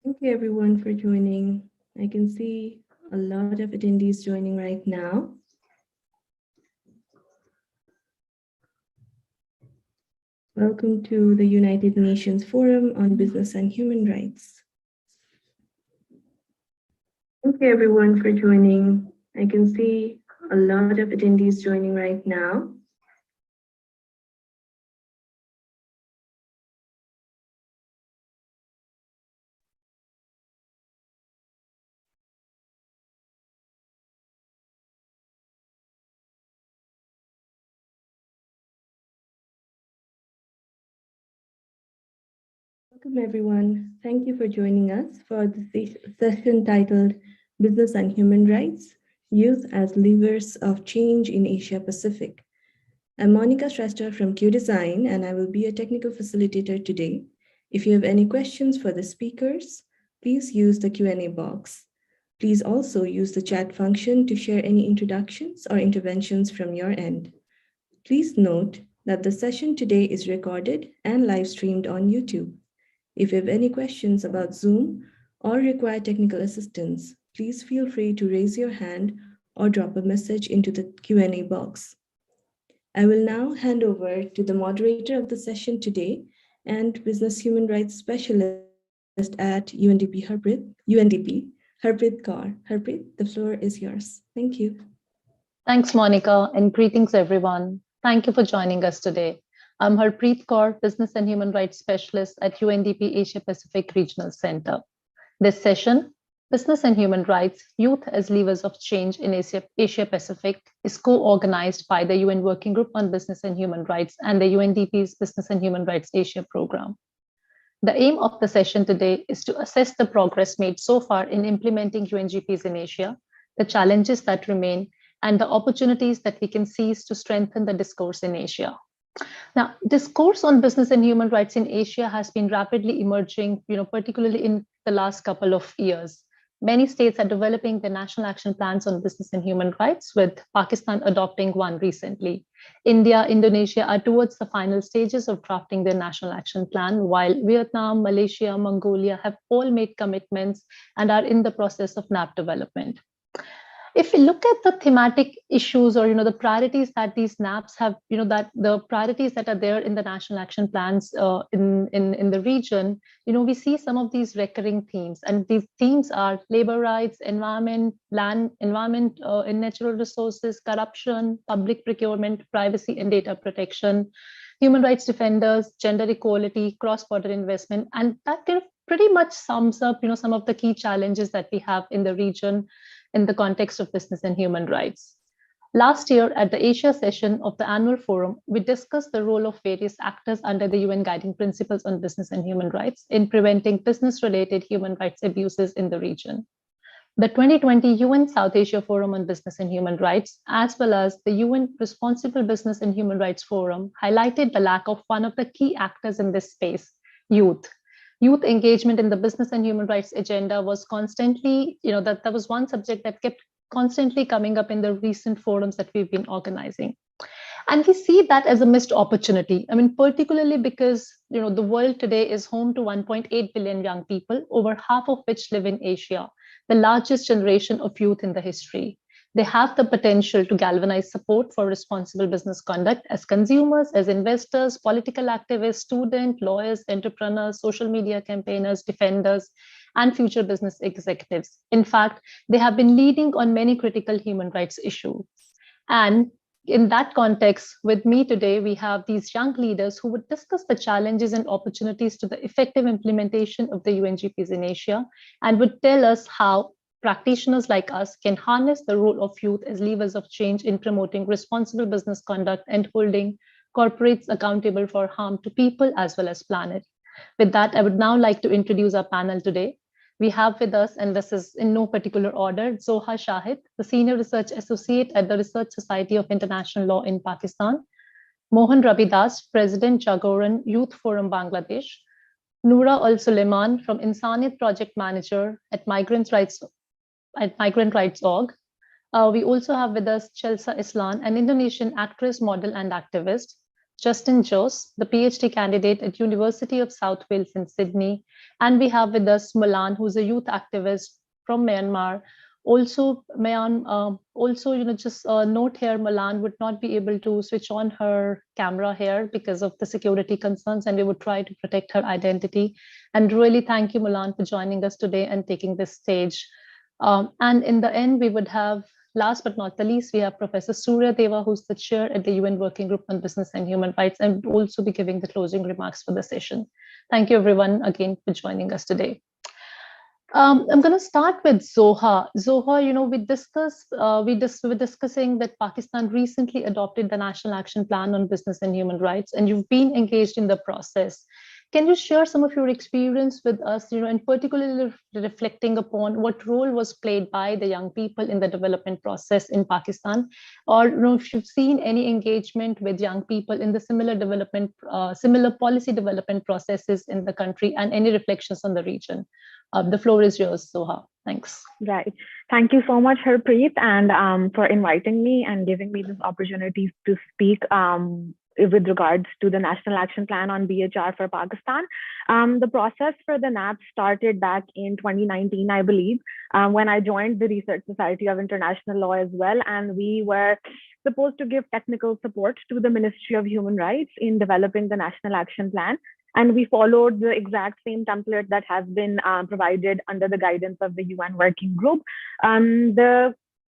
Thank you everyone for joining. I can see a lot of attendees joining right now. Welcome to the United Nations Forum on Business and Human Rights. Thank you everyone for joining. I can see a lot of attendees joining right now. Welcome everyone. Thank you for joining us for the session titled Business and Human Rights, Youth as Levers of Change in Asia Pacific. I'm Monica Shrestha from Q Design, and I will be a technical facilitator today. If you have any questions for the speakers, please use the Q&A box. Please also use the chat function to share any introductions or interventions from your end. Please note that the session today is recorded and live streamed on YouTube. If you have any questions about Zoom or require technical assistance, please feel free to raise your hand or drop a message into the Q&A box. I will now hand over to the moderator of the session today and Business Human Rights Specialist at UNDP, Harpreet Kaur. Harpreet, the floor is yours. Thank you. Thanks, Monica, and greetings, everyone. Thank you for joining us today. I'm Harpreet Kaur, Business and Human Rights Specialist at UNDP Asia Pacific Regional Center. This session, Business and Human Rights, Youth as Levers of Change in Asia Pacific, is co-organized by the UN Working Group on Business and Human Rights and the UNDP's Business and Human Rights Asia program. The aim of the session today is to assess the progress made so far in implementing UNGPs in Asia, the challenges that remain, and the opportunities that we can seize to strengthen the discourse in Asia. Now, discourse on business and human rights in Asia has been rapidly emerging, particularly in the last couple of years. Many states are developing their national action plans on business and human rights, with Pakistan adopting one recently. India, Indonesia are towards the final stages of drafting their national action plan, while Vietnam, Malaysia, Mongolia have all made commitments and are in the process of NAP development. If we look at the thematic issues or the priorities that these NAPs have, that the priorities that are there in the national action plans in the region, we see some of these recurring themes, and these themes are labor rights, environment, land, environment and natural resources, corruption, public procurement, privacy and data protection, human rights defenders, gender equality, cross-border investment, and that kind of pretty much sums up, some of the key challenges that we have in the region in the context of business and human rights. Last year, at the Asia session of the annual forum, we discussed the role of various actors under the UN Guiding Principles on Business and Human Rights in preventing business-related human rights abuses in the region. The 2020 UN South Asia Forum on Business and Human Rights, as well as the UN Responsible Business and Human Rights Forum, highlighted the lack of one of the key actors in this space, youth. Youth engagement in the business and human rights agenda was constantly, that was one subject that kept constantly coming up in the recent forums that we've been organizing. And we see that as a missed opportunity. I mean, particularly because, the world today is home to 1.8 billion young people, over half of which live in Asia, the largest generation of youth in the history. They have the potential to galvanize support for responsible business conduct as consumers, as investors, political activists, students, lawyers, entrepreneurs, social media campaigners, defenders, and future business executives. In fact, they have been leading on many critical human rights issues. And in that context, with me today, we have these young leaders who would discuss the challenges and opportunities to the effective implementation of the UNGPs in Asia and would tell us how practitioners like us can harness the role of youth as levers of change in promoting responsible business conduct and holding corporates accountable for harm to people as well as planet. With that, I would now like to introduce our panel today. We have with us, and this is in no particular order, Zoha Shahid, the Senior Research Associate at the Research Society of International Law in Pakistan, Mohan Rabidas, President Jagoran Youth Forum Bangladesh, Noura Al Suleiman from Insaniyat Project Manager at Migrant Rights Org. We also have with us Chelsea Islan, an Indonesian actress, model, and activist, Justin Jose, the PhD candidate at University of South Wales in Sydney, and we have with us Mulan, who's a youth activist from Myanmar. Also, just note here, Mulan would not be able to switch on her camera here because of the security concerns, and we would try to protect her identity. And really thank you, Mulan, for joining us today and taking this stage. And in the end, we would have, last but not the least, we have Professor Surya Deva, who's the chair at the UN Working Group on Business and Human Rights, and will also be giving the closing remarks for the session. Thank you, everyone, again for joining us today. I'm going to start with Zoha. Zoha, we're discussing that Pakistan recently adopted the National Action Plan on Business and Human Rights, and you've been engaged in the process. Can you share some of your experience with us, and particularly reflecting upon what role was played by the young people in the development process in Pakistan, or if you've seen any engagement with young people in the similar policy development processes in the country, and any reflections on the region? The floor is yours, Soha. Thanks. Right. Thank you so much, Harpreet, and for inviting me and giving me this opportunity to speak with regards to the National Action Plan on BHR for Pakistan. The process for the NAP started back in 2019, I believe, when I joined the Research Society of International Law as well. And we were supposed to give technical support to the Ministry of Human Rights in developing the National Action Plan. And we followed the exact same template that has been provided under the guidance of the UN Working Group.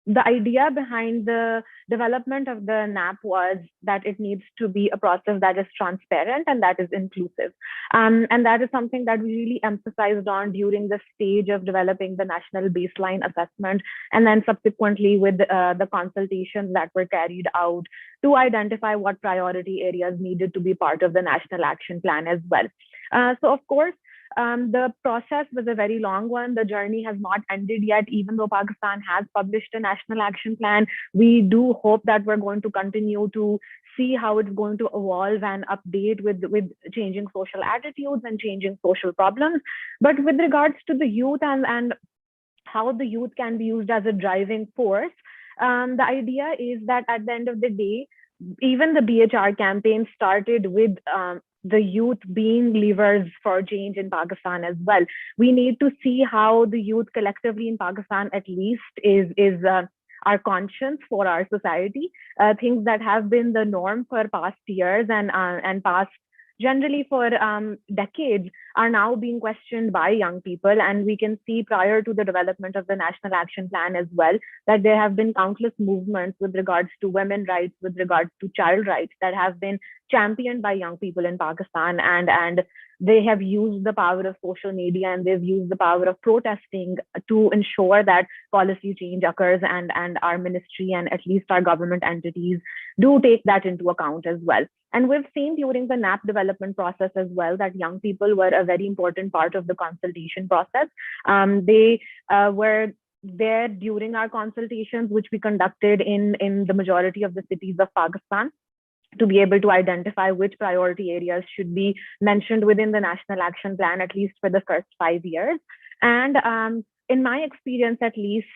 The idea behind the development of the NAP was that it needs to be a process that is transparent and that is inclusive. And that is something that we really emphasized on during the stage of developing the national baseline assessment, and then subsequently with the consultations that were carried out to identify what priority areas needed to be part of the National Action Plan as well. So of course, the process was a very long one. The journey has not ended yet, even though Pakistan has published a National Action Plan. We do hope that we're going to continue to see how it's going to evolve and update with changing social attitudes and changing social problems. But with regards to the youth and how the youth can be used as a driving force, the idea is that at the end of the day, even the BHR campaign started with the youth being levers for change in Pakistan as well. We need to see how the youth collectively in Pakistan at least is our conscience for our society. Things that have been the norm for past years and past generally for decades are now being questioned by young people. And we can see prior to the development of the National Action Plan as well, that there have been countless movements with regards to women's rights, with regards to child rights that have been championed by young people in Pakistan. And they have used the power of social media and they've used the power of protesting to ensure that policy change occurs, and our ministry and at least our government entities do take that into account as well. And we've seen during the NAP development process as well that young people were a very important part of the consultation process. They were there during our consultations, which we conducted in the majority of the cities of Pakistan, to be able to identify which priority areas should be mentioned within the National Action Plan, at least for the first 5 years. And in my experience, at least,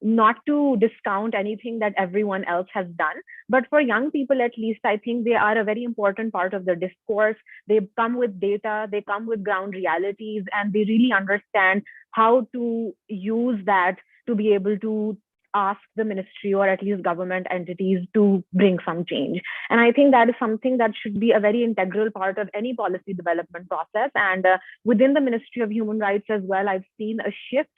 not to discount anything that everyone else has done, but for young people, at least, I think they are a very important part of the discourse. They come with data, they come with ground realities, and they really understand how to use that to be able to ask the ministry or at least government entities to bring some change. And I think that is something that should be a very integral part of any policy development process. And within the Ministry of Human Rights as well, I've seen a shift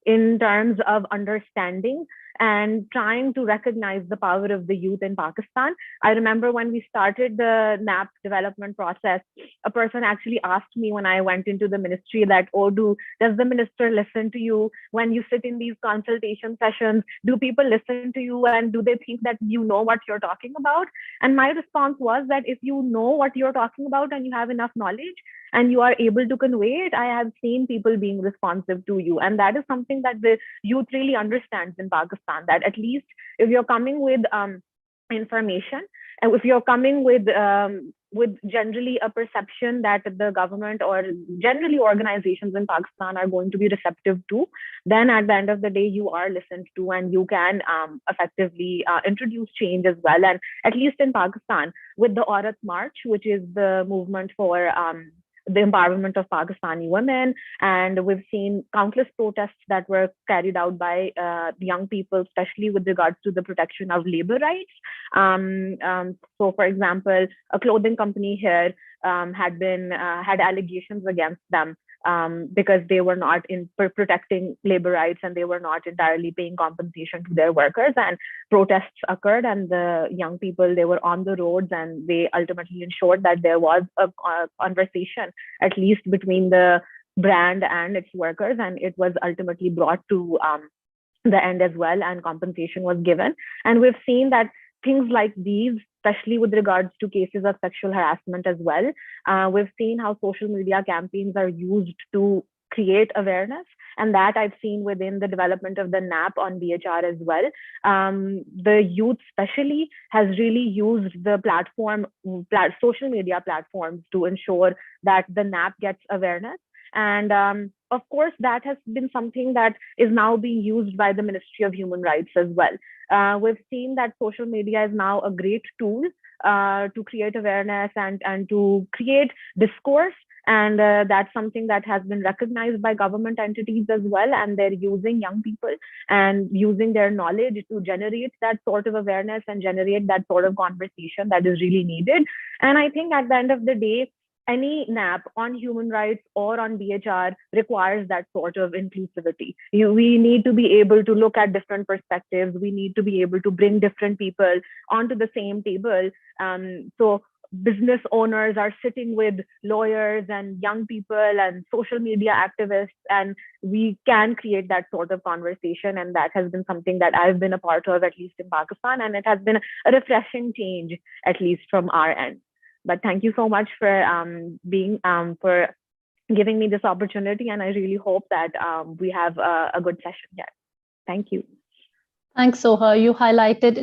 in terms of understanding and trying to recognize the power of the youth in Pakistan. I remember when we started the NAP development process, a person actually asked me when I went into the ministry that, oh, does the minister listen to you when you sit in these consultation sessions? Do people listen to you and do they think that you know what you're talking about? And my response was that if you know what you're talking about and you have enough knowledge and you are able to convey it, I have seen people being responsive to you. And that is something that the youth really understands in Pakistan, that at least if you're coming with information, and if you're coming with with generally a perception that the government or generally organizations in Pakistan are going to be receptive to, then at the end of the day, you are listened to and you can effectively introduce change as well. And at least in Pakistan, with the Aurat March, which is the movement for the empowerment of Pakistani women. And we've seen countless protests that were carried out by the young people, especially with regards to the protection of labor rights. So, for example, a clothing company here had allegations against them because they were not protecting labor rights and they were not entirely paying compensation to their workers. And protests occurred, and the young people, they were on the roads, and they ultimately ensured that there was a conversation, at least between the brand and its workers, and it was ultimately brought to the end as well, and compensation was given. And we've seen that things like these, especially with regards to cases of sexual harassment as well, we've seen how social media campaigns are used to create awareness, and that I've seen within the development of the NAP on BHR as well. The youth especially has really used the social media platforms to ensure that the NAP gets awareness. And of course, that has been something that is now being used by the Ministry of Human Rights as well. We've seen that social media is now a great tool to create awareness and to create discourse. And that's something that has been recognized by government entities as well. And they're using young people and using their knowledge to generate that sort of awareness and generate that sort of conversation that is really needed. And I think at the end of the day, any NAP on human rights or on BHR requires that sort of inclusivity. We need to be able to look at different perspectives. We need to be able to bring different people onto the same table. So business owners are sitting with lawyers and young people and social media activists, and we can create that sort of conversation. And that has been something that I've been a part of, at least in Pakistan, and it has been a refreshing change, at least from our end. But thank you so much for for giving me this opportunity, and I really hope that we have a good session here. Thank you. Thanks, Soha. You highlighted,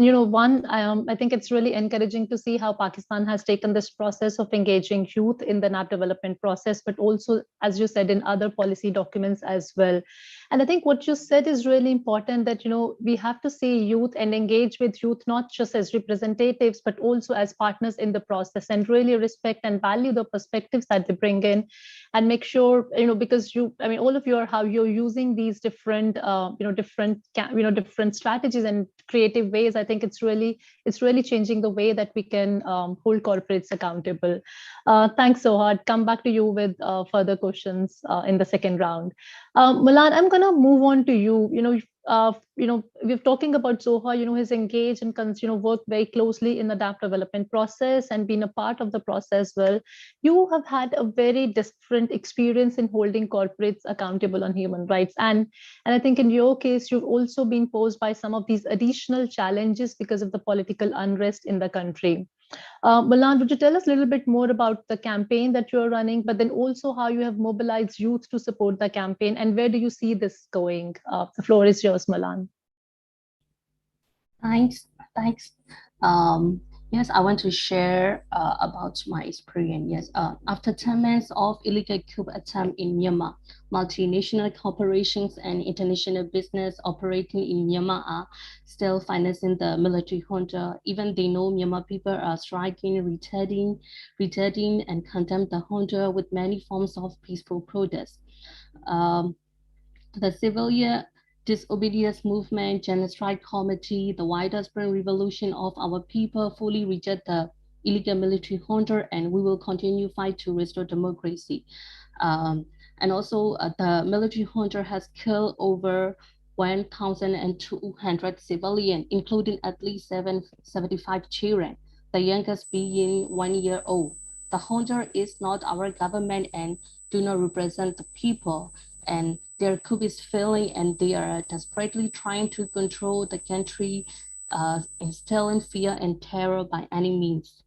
I think it's really encouraging to see how Pakistan has taken this process of engaging youth in the NAP development process, but also, as you said, in other policy documents as well. And I think what you said is really important, that, we have to see youth and engage with youth, not just as representatives, but also as partners in the process, and really respect and value the perspectives that they bring in, and make sure, because all of you are how you're using these different, different strategies and creative ways. I think it's really changing the way that we can hold corporates accountable. Thanks, Soha. Come back to you with further questions in the second round. Milan, I'm going to move on to you. We're talking about Soha, his engaged and worked very closely in the NAP development process and been a part of the process. Well, you have had a very different experience in holding corporates accountable on human rights. And I think in your case, you've also been posed by some of these additional challenges because of the political unrest in the country. Milan, would you tell us a little bit more about the campaign that you're running, but then also how you have mobilized youth to support the campaign, and where do you see this going? The floor is yours, Milan. Thanks. Yes, I want to share about my experience. Yes, after 10 months of illegal coup attempt in Myanmar, multinational corporations and international business operating in Myanmar are still financing the military junta, even they know Myanmar people are striking, retarding, and condemn the junta with many forms of peaceful protest. The civilian disobedience movement, genocide committee, the widespread revolution of our people fully reject the illegal military junta, and we will continue fight to restore democracy. And also the military junta has killed over 1,200 civilians, including at least 75 children, the youngest being 1 year old. The junta is not our government and do not represent the people, and their coup is failing, and they are desperately trying to control the country, instilling fear and terror by any means.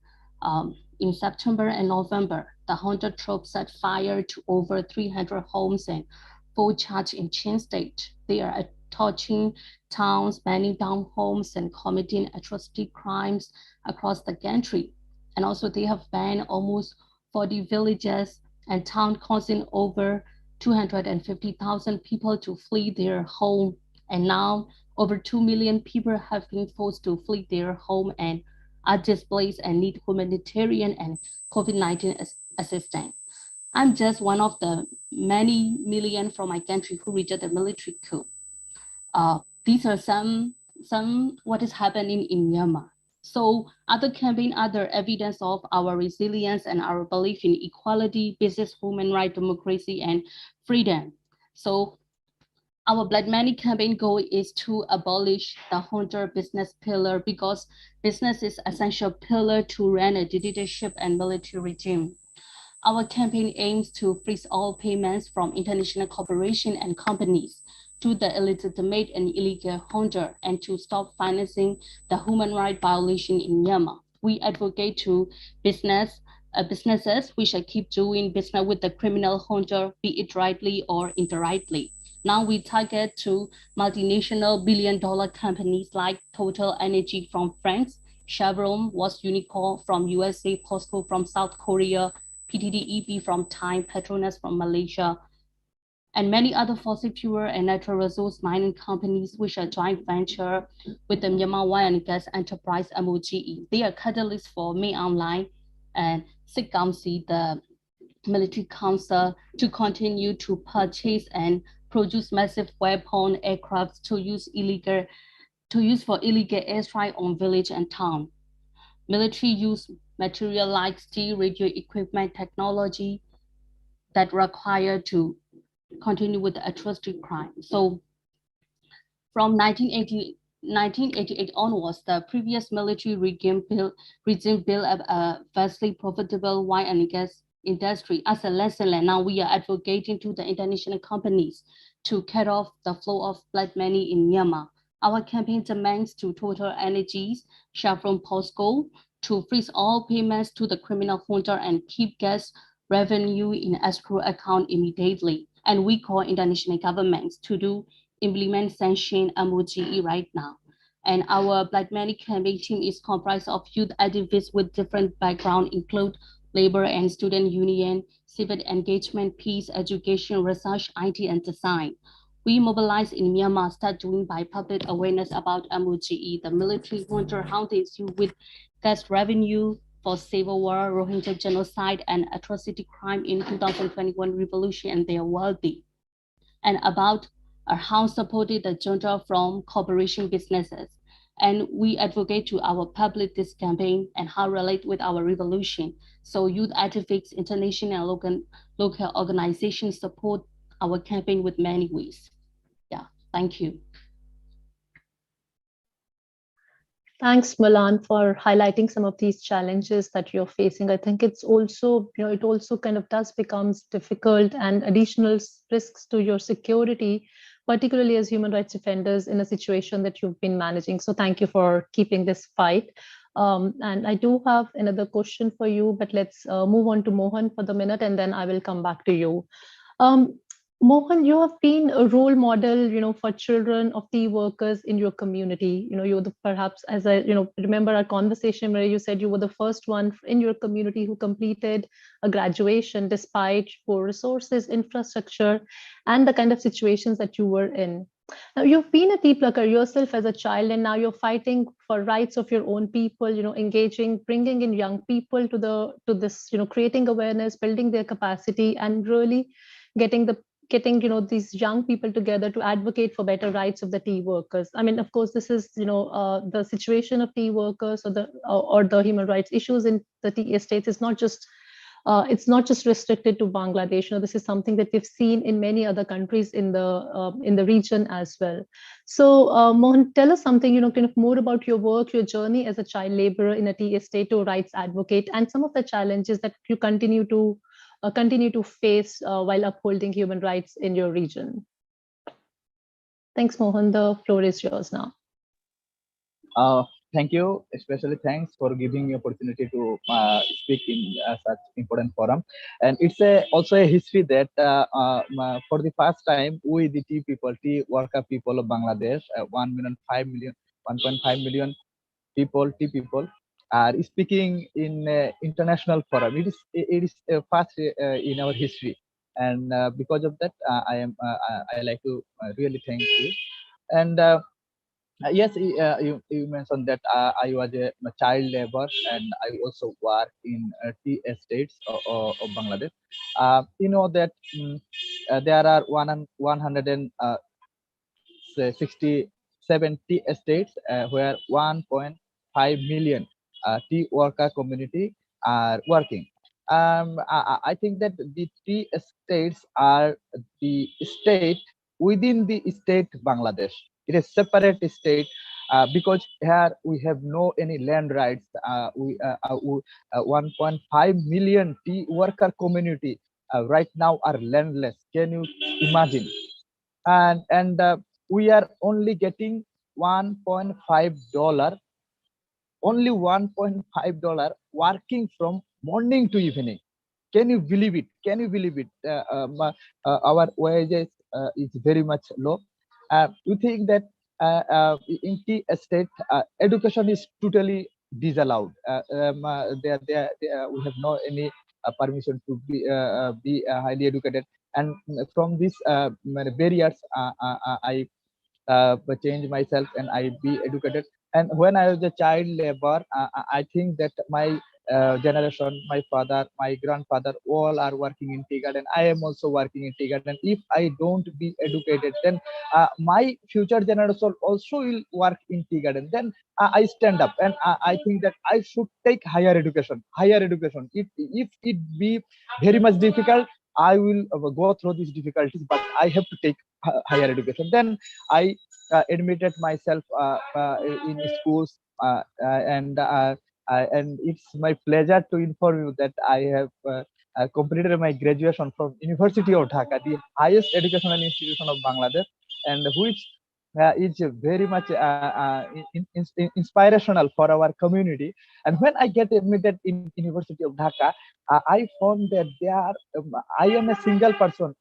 In September and November, the junta troops set fire to over 300 homes and 4 churches in Chin State. They are torching towns, burning down homes, and committing atrocity crimes across the country. And also they have banned almost 40 villages and towns, causing over 250,000 people to flee their home. And now over 2 million people have been forced to flee their home and are displaced and need humanitarian and COVID-19 assistance. I'm just one of the many million from my country who rejected the military coup. These are some what is happening in Myanmar. So other campaign, other evidence of our resilience and our belief in equality, business, human rights, democracy, and freedom. So our Blood Money campaign goal is to abolish the hunter business pillar because business is essential pillar to run a dictatorship and military regime. Our campaign aims to freeze all payments from international corporations and companies to the illegitimate and illegal hunter and to stop financing the human rights violation in Myanmar. We advocate to businesses which should keep doing business with the criminal hunter, be it rightly or indirectly. Now we target to multinational billion-dollar companies like Total Energy from France, Chevron was Unicorn from USA, POSCO from South Korea, PTTEP from Thai, Petronas from Malaysia, and many other fossil fuel and natural resource mining companies which are joint venture with the Myanmar Oil and Gas Enterprise MOGE. They are catalysts for May Online and SIGCOMC, the military council, to continue to purchase and produce massive weapon aircrafts to use for illegal airstrike on village and town. Military use material like steel, radio equipment, technology that require to continue with the atrocity crime. So from 1988 onwards, the previous military regime built a vastly profitable oil and gas industry. As a lesson learned, now we are advocating to the international companies to cut off the flow of blood money in Myanmar. Our campaign demands to Total Energies, Chevron, POSCO to freeze all payments to the criminal junta and keep gas revenue in escrow account immediately. And we call international governments to implement sanction MOGE right now. And our Black Money campaign team is comprised of youth activists with different backgrounds, include labor and student union, civic engagement, peace, education, research, IT, and design. We mobilize in Myanmar, start doing by public awareness about MOGE, the military junta, how they issue with gas revenue for civil war, Rohingya genocide, and atrocity crime in 2021 revolution and their well-being, and about how supported the junta from corporation businesses. And we advocate to our public this campaign and how relate with our revolution. So youth activists, international and local organizations support our campaign with many ways. Yeah, thank you. Thanks, Milan, for highlighting some of these challenges that you're facing. I think it's also, it also kind of does becomes difficult and additional risks to your security, particularly as human rights defenders in a situation that you've been managing. So thank you for keeping this fight. And I do have another question for you, but let's move on to Mohan for the minute, and then I will come back to you. Mohan, you have been a role model, for children of tea workers in your community. You're perhaps, as I, remember our conversation where you said you were the first one in your community who completed a graduation despite poor resources, infrastructure, and the kind of situations that you were in. Now, you've been a tea plucker yourself as a child, and now you're fighting for rights of your own people, engaging, bringing in young people to this, creating awareness, building their capacity, and really getting these young people together to advocate for better rights of the tea workers. I mean, of course, this is the situation of tea workers or the human rights issues in the tea estates is not just it's not just restricted to Bangladesh. This is something that we've seen in many other countries in the region as well. So, Mohan, tell us something, kind of more about your work, your journey as a child laborer in a tea estate to rights advocate, and some of the challenges that you continue to face while upholding human rights in your region. Thanks, Mohan. The floor is yours now. Thank you. Especially thanks for giving me opportunity to speak in such important forum. And it's also a history that for the first time, we the tea worker people of Bangladesh, 1.5 million people, tea people, speaking in international forum. It is first in our history, and because of that, I like to really thank you. And yes, you mentioned that I was a child labor, and I also work in tea estates of Bangladesh. You know that there are 160 tea estates where 1.5 million tea worker community are working. I think that the tea estates are the state within the state Bangladesh. It is separate state because here we have no any land rights. 1.5 million tea worker community right now are landless. Can you imagine? And we are only getting $1.5, only $1.5 working from morning to evening. Can you believe it? Can you believe it? Our wages is very much low. We think that in tea estate, education is totally disallowed. We have no any permission to be highly educated, and from these barriers, change myself and I be educated. And when I was a child labor, I think that my generation, my father, my grandfather, all are working in tea garden. I am also working in tea garden. If I don't be educated, then my future generation also will work in tea garden. Then I stand up and I think that I should take higher education. Higher education. If it be very much difficult, I will go through these difficulties, but I have to take higher education. Then I admitted myself in schools, and it's my pleasure to inform you that I have completed my graduation from University of Dhaka, the highest educational institution of Bangladesh, and which is very much inspirational for our community. And when I get admitted in University of Dhaka, I found that I am a single person.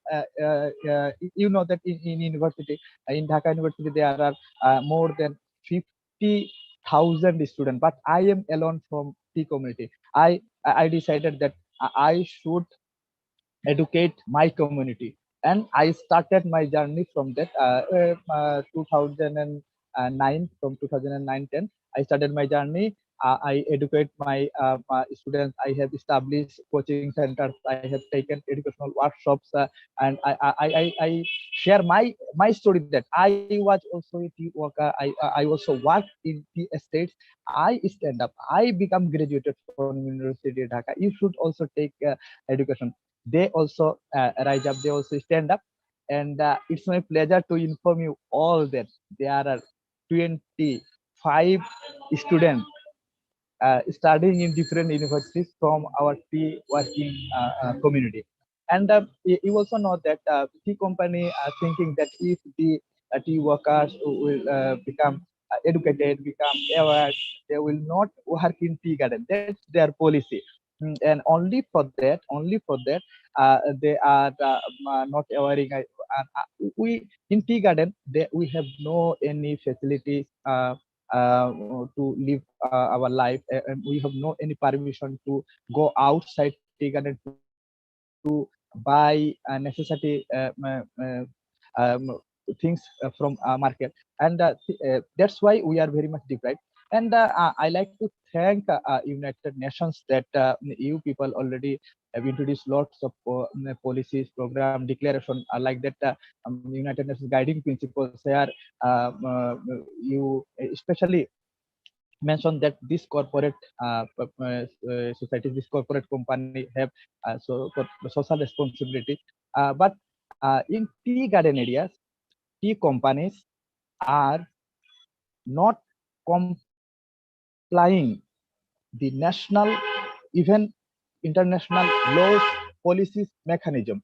You know that in university, in Dhaka University, there are more than 50,000 students, but I am alone from the community. I decided that I should educate my community, and I started my journey from that 2009. From 2009-10, I started my journey. I educate my students. I have established coaching centers. I have taken educational workshops, and I share my story that I was also a tea worker. I also worked in tea estates. I stand up. I become graduated from University of Dhaka. You should also take education. They also rise up, they also stand up. And it's my pleasure to inform you all that there are 25 students studying in different universities from our tea working community. And you also know that tea company are thinking that if the tea workers will become educated, become aware, they will not work in tea garden. That's their policy. And only for that, they are not wearing. We in tea garden, we have no any facilities to live our life, and we have no any permission to go outside tea garden to buy necessity things from market. And that's why we are very much deprived. And I like to thank United Nations that you people already have introduced lots of policies, program, declaration like that. United Nations guiding principles here. You especially mentioned that this corporate societies, this corporate company have social responsibility. But in tea garden areas, tea companies are not complying the national, even international laws, policies, mechanism.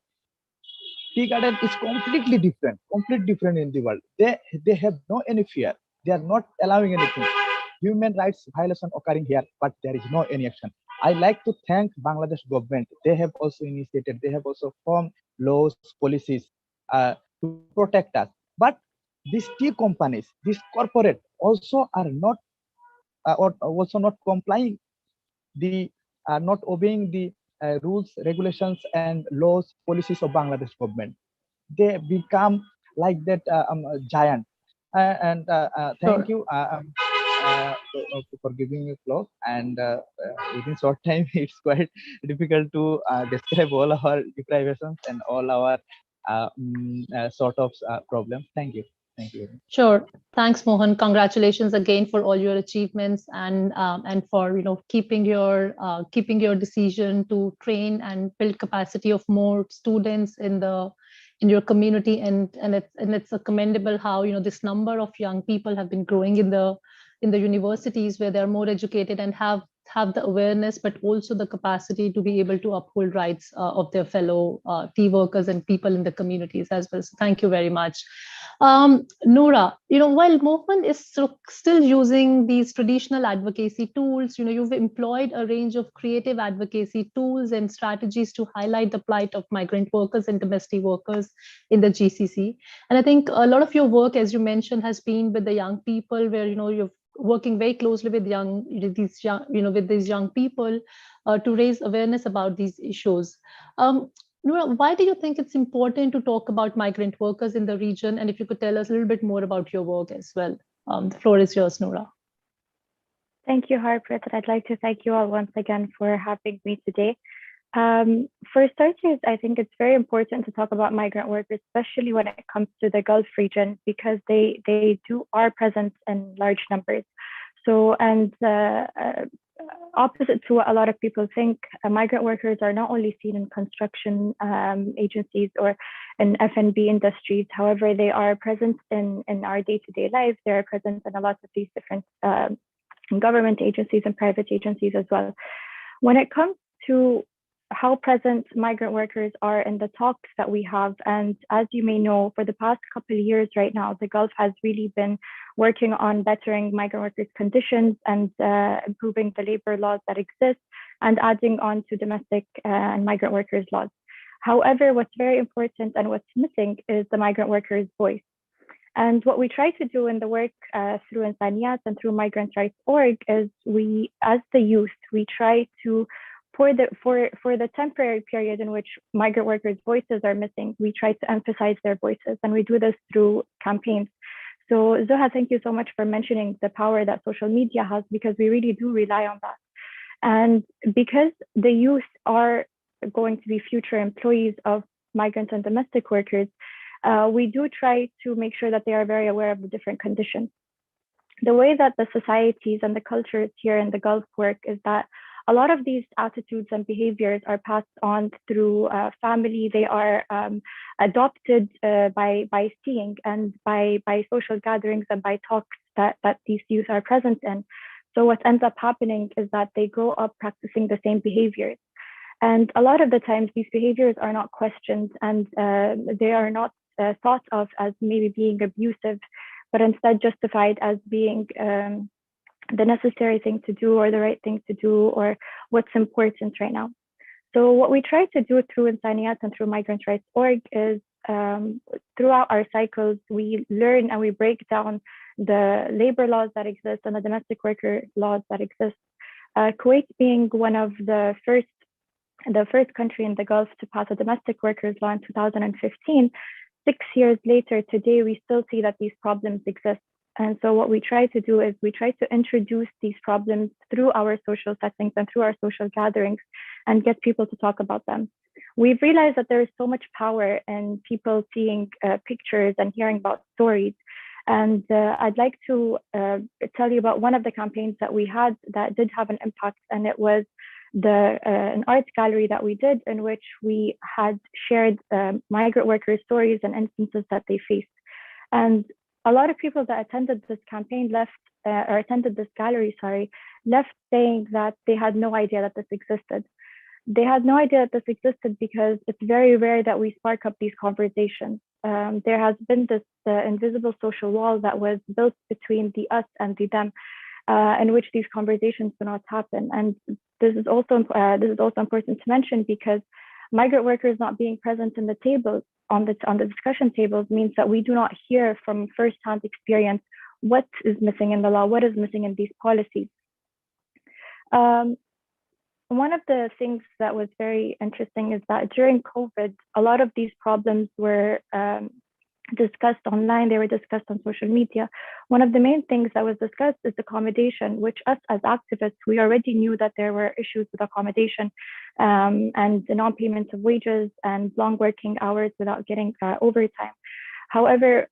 Tea garden is completely different in the world. They have no any fear. They are not allowing anything. Human rights violation occurring here, but there is no any action. I like to thank Bangladesh government. They have also initiated. They have also formed laws, policies to protect us. But these tea companies, these corporate, also are not or also not complying the not obeying the rules, regulations, and laws, policies of Bangladesh government. They become like that giant. Thank Sure. you for giving me floor. And within short time, it's quite difficult to describe all our deprivations and all our sort of problems. Thank you. Thank you. Sure. Thanks, Mohan. Congratulations again for all your achievements and for keeping your decision to train and build capacity of more students in your community, and it's a commendable how this number of young people have been growing in the universities where they're more educated and have the awareness, but also the capacity to be able to uphold rights of their fellow tea workers and people in the communities as well. So thank you very much. Noura, while Mohan is still using these traditional advocacy tools, you've employed a range of creative advocacy tools and strategies to highlight the plight of migrant workers and domestic workers in the GCC. And I think a lot of your work, as you mentioned, has been with the young people, where you're working very closely with these young people to raise awareness about these issues. Noura, why do you think it's important to talk about migrant workers in the region? And if you could tell us a little bit more about your work as well. The floor is yours, Noura. Thank you, Harpreet. I'd like to thank you all once again for having me today. For starters, I think it's very important to talk about migrant workers, especially when it comes to the Gulf region, because they are present in large numbers. So, and opposite to what a lot of people think, migrant workers are not only seen in construction agencies or in F&B industries. However, they are present in our day-to-day lives. They are present in a lot of these different government agencies and private agencies as well. When it comes to how present migrant workers are in the talks that we have, and as you may know, for the past couple of years right now, the Gulf has really been working on bettering migrant workers' conditions and improving the labor laws that exist and adding on to domestic and migrant workers' laws. However, what's very important and what's missing is the migrant workers' voice. And what we try to do in the work through Untitled and through Migrant Rights Org is we, as the youth, we try to for the temporary period in which migrant workers' voices are missing, we try to emphasize their voices, and we do this through campaigns. So Zoha, thank you so much for mentioning the power that social media has, because we really do rely on that. And because the youth are going to be future employees of migrant and domestic workers, we do try to make sure that they are very aware of the different conditions. The way that the societies and the cultures here in the Gulf work is that a lot of these attitudes and behaviors are passed on through family. They are adopted by seeing and by social gatherings and by talks that these youth are present in. So what ends up happening is that they grow up practicing the same behaviors. And a lot of the times these behaviors are not questioned, and they are not thought of as maybe being abusive, but instead justified as being the necessary thing to do, or the right thing to do, or what's important right now. So what we try to do through Insaniyat and through Migrant Rights Org is throughout our cycles, we learn and we break down the labor laws that exist and the domestic worker laws that exist. Kuwait being one of the first country in the Gulf to pass a domestic workers law in 2015, 6 years later, today, we still see that these problems exist. And so what we try to do is we try to introduce these problems through our social settings and through our social gatherings and get people to talk about them. We've realized that there is so much power in people seeing pictures and hearing about stories. And I'd like to tell you about one of the campaigns that we had that did have an impact, and it was an art gallery that we did, in which we had shared migrant workers' stories and instances that they faced. And a lot of people that attended this campaign attended this gallery, left saying that they had no idea that this existed. They had no idea that this existed because it's very rare that we spark up these conversations. There has been this invisible social wall that was built between the us and the them, in which these conversations do not happen. And this is also important to mention, because migrant workers not being present in the tables on the discussion tables means that we do not hear from firsthand experience what is missing in the law, what is missing in these policies. Um, One of the things that was very interesting is that during COVID, a lot of these problems were discussed online, they were discussed on social media. One of the main things that was discussed is accommodation, which us as activists, we already knew that there were issues with accommodation and the non-payment of wages and long working hours without getting overtime. However,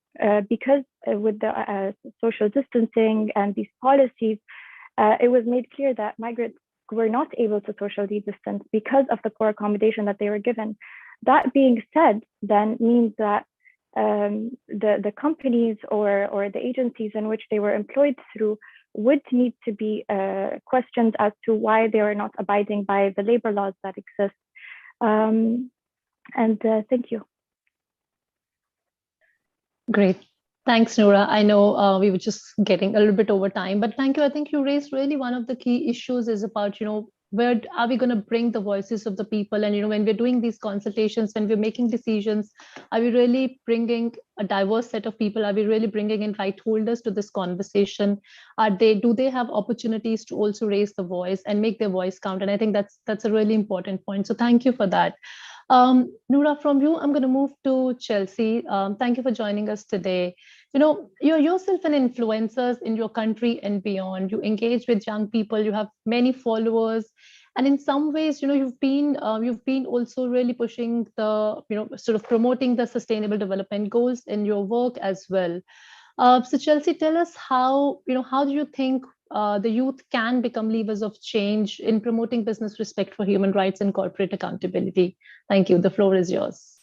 because with the social distancing and these policies, it was made clear that migrants were not able to socially distance because of the poor accommodation that they were given. That being said, then means that the companies or the agencies in which they were employed through would need to be questioned as to why they are not abiding by the labor laws that exist. Thank you. Great. Thanks, Noura. I know we were just getting a little bit over time, but thank you. I think you raised really one of the key issues is about, where are we going to bring the voices of the people? And, when we're doing these consultations, when we're making decisions, are we really bringing a diverse set of people? Are we really bringing in right holders to this conversation? Do they have opportunities to also raise the voice and make their voice count? And I think that's a really important point. So thank you for that. Noura, from you, I'm going to move to Chelsea. Thank you for joining us today. You're yourself an influencer in your country and beyond. You engage with young people. You have many followers, and in some ways, you've been also really pushing the, sort of promoting the sustainable development goals in your work as well. So Chelsea, tell us how do you think the youth can become levers of change in promoting business respect for human rights and corporate accountability? Thank you. The floor is yours.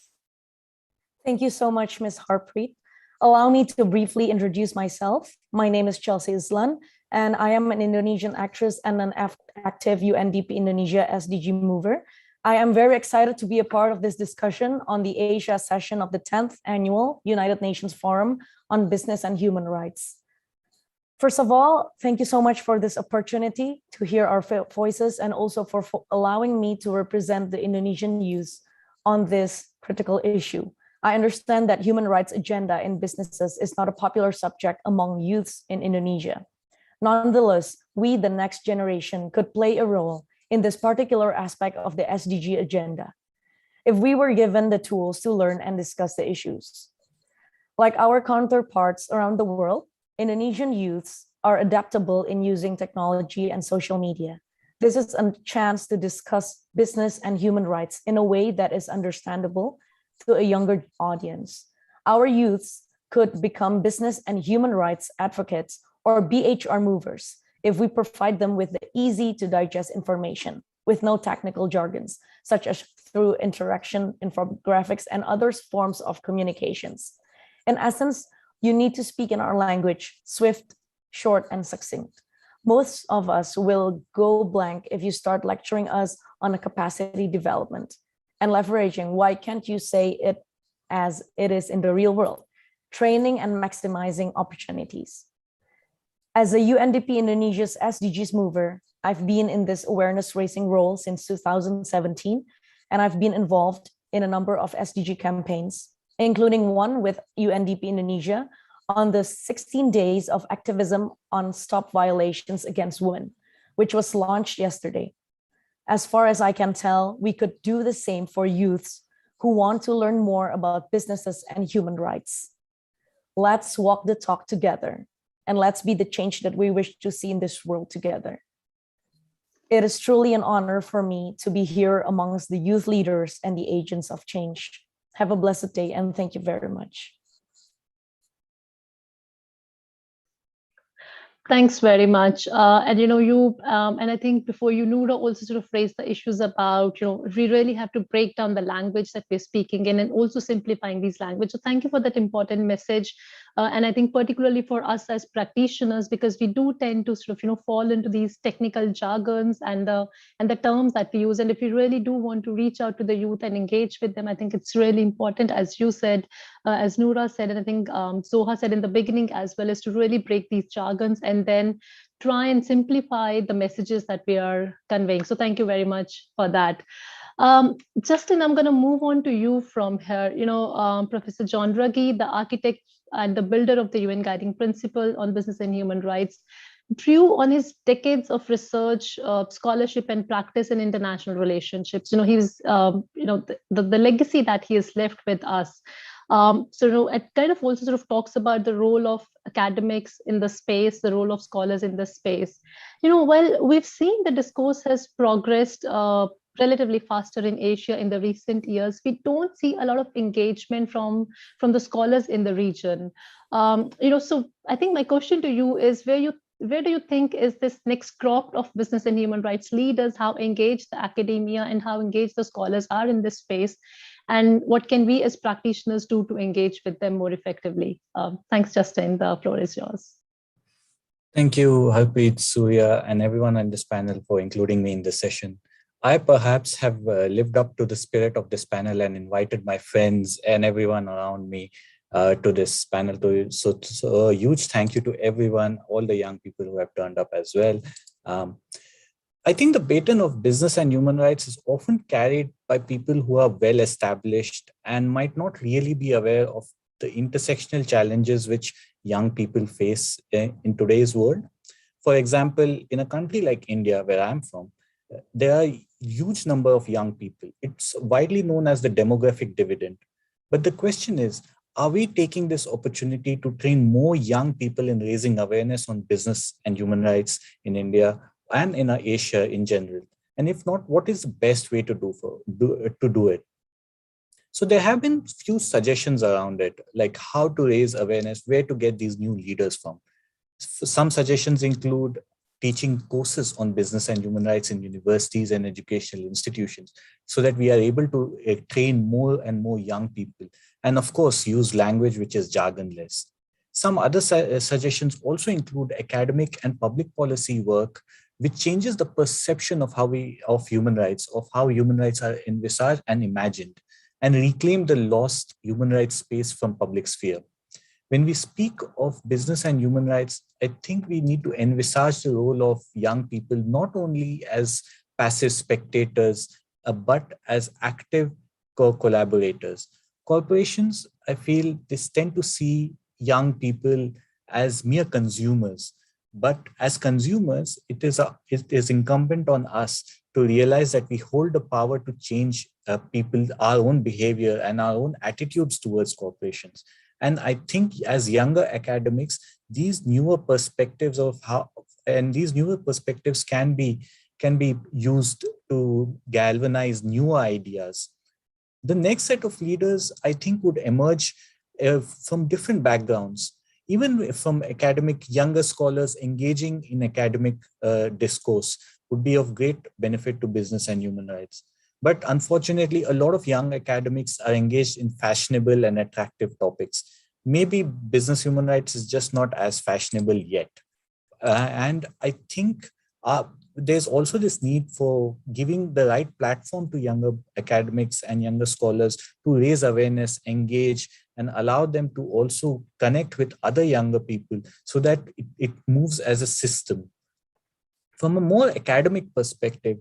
Thank you so much, Ms. Harpreet. Allow me to briefly introduce myself. My name is Chelsea Islan, and I am an Indonesian actress and an active UNDP Indonesia SDG mover. I am very excited to be a part of this discussion on the Asia session of the 10th Annual United Nations Forum on Business and Human Rights. First of all, thank you so much for this opportunity to hear our voices and also for allowing me to represent the Indonesian youth on this critical issue. I understand that human rights agenda in businesses is not a popular subject among youths in Indonesia. Nonetheless, we, the next generation, could play a role in this particular aspect of the SDG agenda if we were given the tools to learn and discuss the issues. Like our counterparts around the world, Indonesian youths are adaptable in using technology and social media. This is a chance to discuss business and human rights in a way that is understandable to a younger audience. Our youths could become business and human rights advocates or BHR movers if we provide them with the easy to digest information with no technical jargons, such as through interaction, infographics, and other forms of communications. In essence, you need to speak in our language, swift, short, and succinct. Most of us will go blank if you start lecturing us on a capacity development and leveraging why can't you say it as it is in the real world, training and maximizing opportunities. As a UNDP Indonesia's SDGs mover, I've been in this awareness raising role since 2017, and I've been involved in a number of SDG campaigns, including one with UNDP Indonesia on the 16 days of activism on stop violations against women, which was launched yesterday. As far as I can tell, we could do the same for youths who want to learn more about businesses and human rights. Let's walk the talk together, and let's be the change that we wish to see in this world together. It is truly an honor for me to be here amongst the youth leaders and the agents of change. Have a blessed day, and thank you very much. Thanks very much. And I think before you, Noura also sort of raised the issues about, we really have to break down the language that we're speaking in and also simplifying these language. So thank you for that important message. And I think particularly for us as practitioners, because we do tend to sort of, fall into these technical jargons and the terms that we use. And if we really do want to reach out to the youth and engage with them, I think it's really important, as you said, as Noura said, and I think Zoha said in the beginning as well, is to really break these jargons and then try and simplify the messages that we are conveying. So thank you very much for that. Justin, I'm going to move on to you from here. Professor John Ruggie, the architect and the builder of the UN Guiding Principle on Business and Human Rights. drew on his decades of research, scholarship, and practice in international relationships. He's, the legacy that he has left with us. It kind of also sort of talks about the role of academics in the space, the role of scholars in the space. While we've seen the discourse has progressed relatively faster in Asia in the recent years, we don't see a lot of engagement from the scholars in the region. So I think my question to you is where do you think is this next crop of business and human rights leaders, how engaged the academia and how engaged the scholars are in this space, and what can we as practitioners do to engage with them more effectively? Thanks, Justin. The floor is yours. Thank you, Harpreet, Surya, and everyone on this panel for including me in this session. I perhaps have lived up to the spirit of this panel and invited my friends and everyone around me to this panel. So a huge thank you to everyone, all the young people who have turned up as well. I think the baton of business and human rights is often carried by people who are well established and might not really be aware of the intersectional challenges which young people face in today's world. For example, in a country like India, where I'm from, there are a huge number of young people. It's widely known as the demographic dividend. But the question is, are we taking this opportunity to train more young people in raising awareness on business and human rights in India and in Asia in general? And if not, what is the best way to do it? So there have been few suggestions around it, like how to raise awareness, where to get these new leaders from. Some suggestions include teaching courses on business and human rights in universities and educational institutions so that we are able to train more and more young people. And of course, use language which is jargonless. Some other suggestions also include academic and public policy work, which changes the perception of how human rights are envisaged and imagined, and reclaim the lost human rights space from public sphere. When we speak of business and human rights, I think we need to envisage the role of young people not only as passive spectators, but as active collaborators. Corporations, I feel, they tend to see young people as mere consumers. But as consumers, it is incumbent on us to realize that we hold the power to change our own behavior and our own attitudes towards corporations. And I think as younger academics, these newer perspectives can be used to galvanize new ideas. The next set of leaders, I think, would emerge from different backgrounds, even from younger scholars engaging in academic discourse would be of great benefit to business and human rights. But unfortunately, a lot of young academics are engaged in fashionable and attractive topics. Maybe business human rights is just not as fashionable yet. And I think there's also this need for giving the right platform to younger academics and younger scholars to raise awareness, engage, and allow them to also connect with other younger people so that it moves as a system. From a more academic perspective,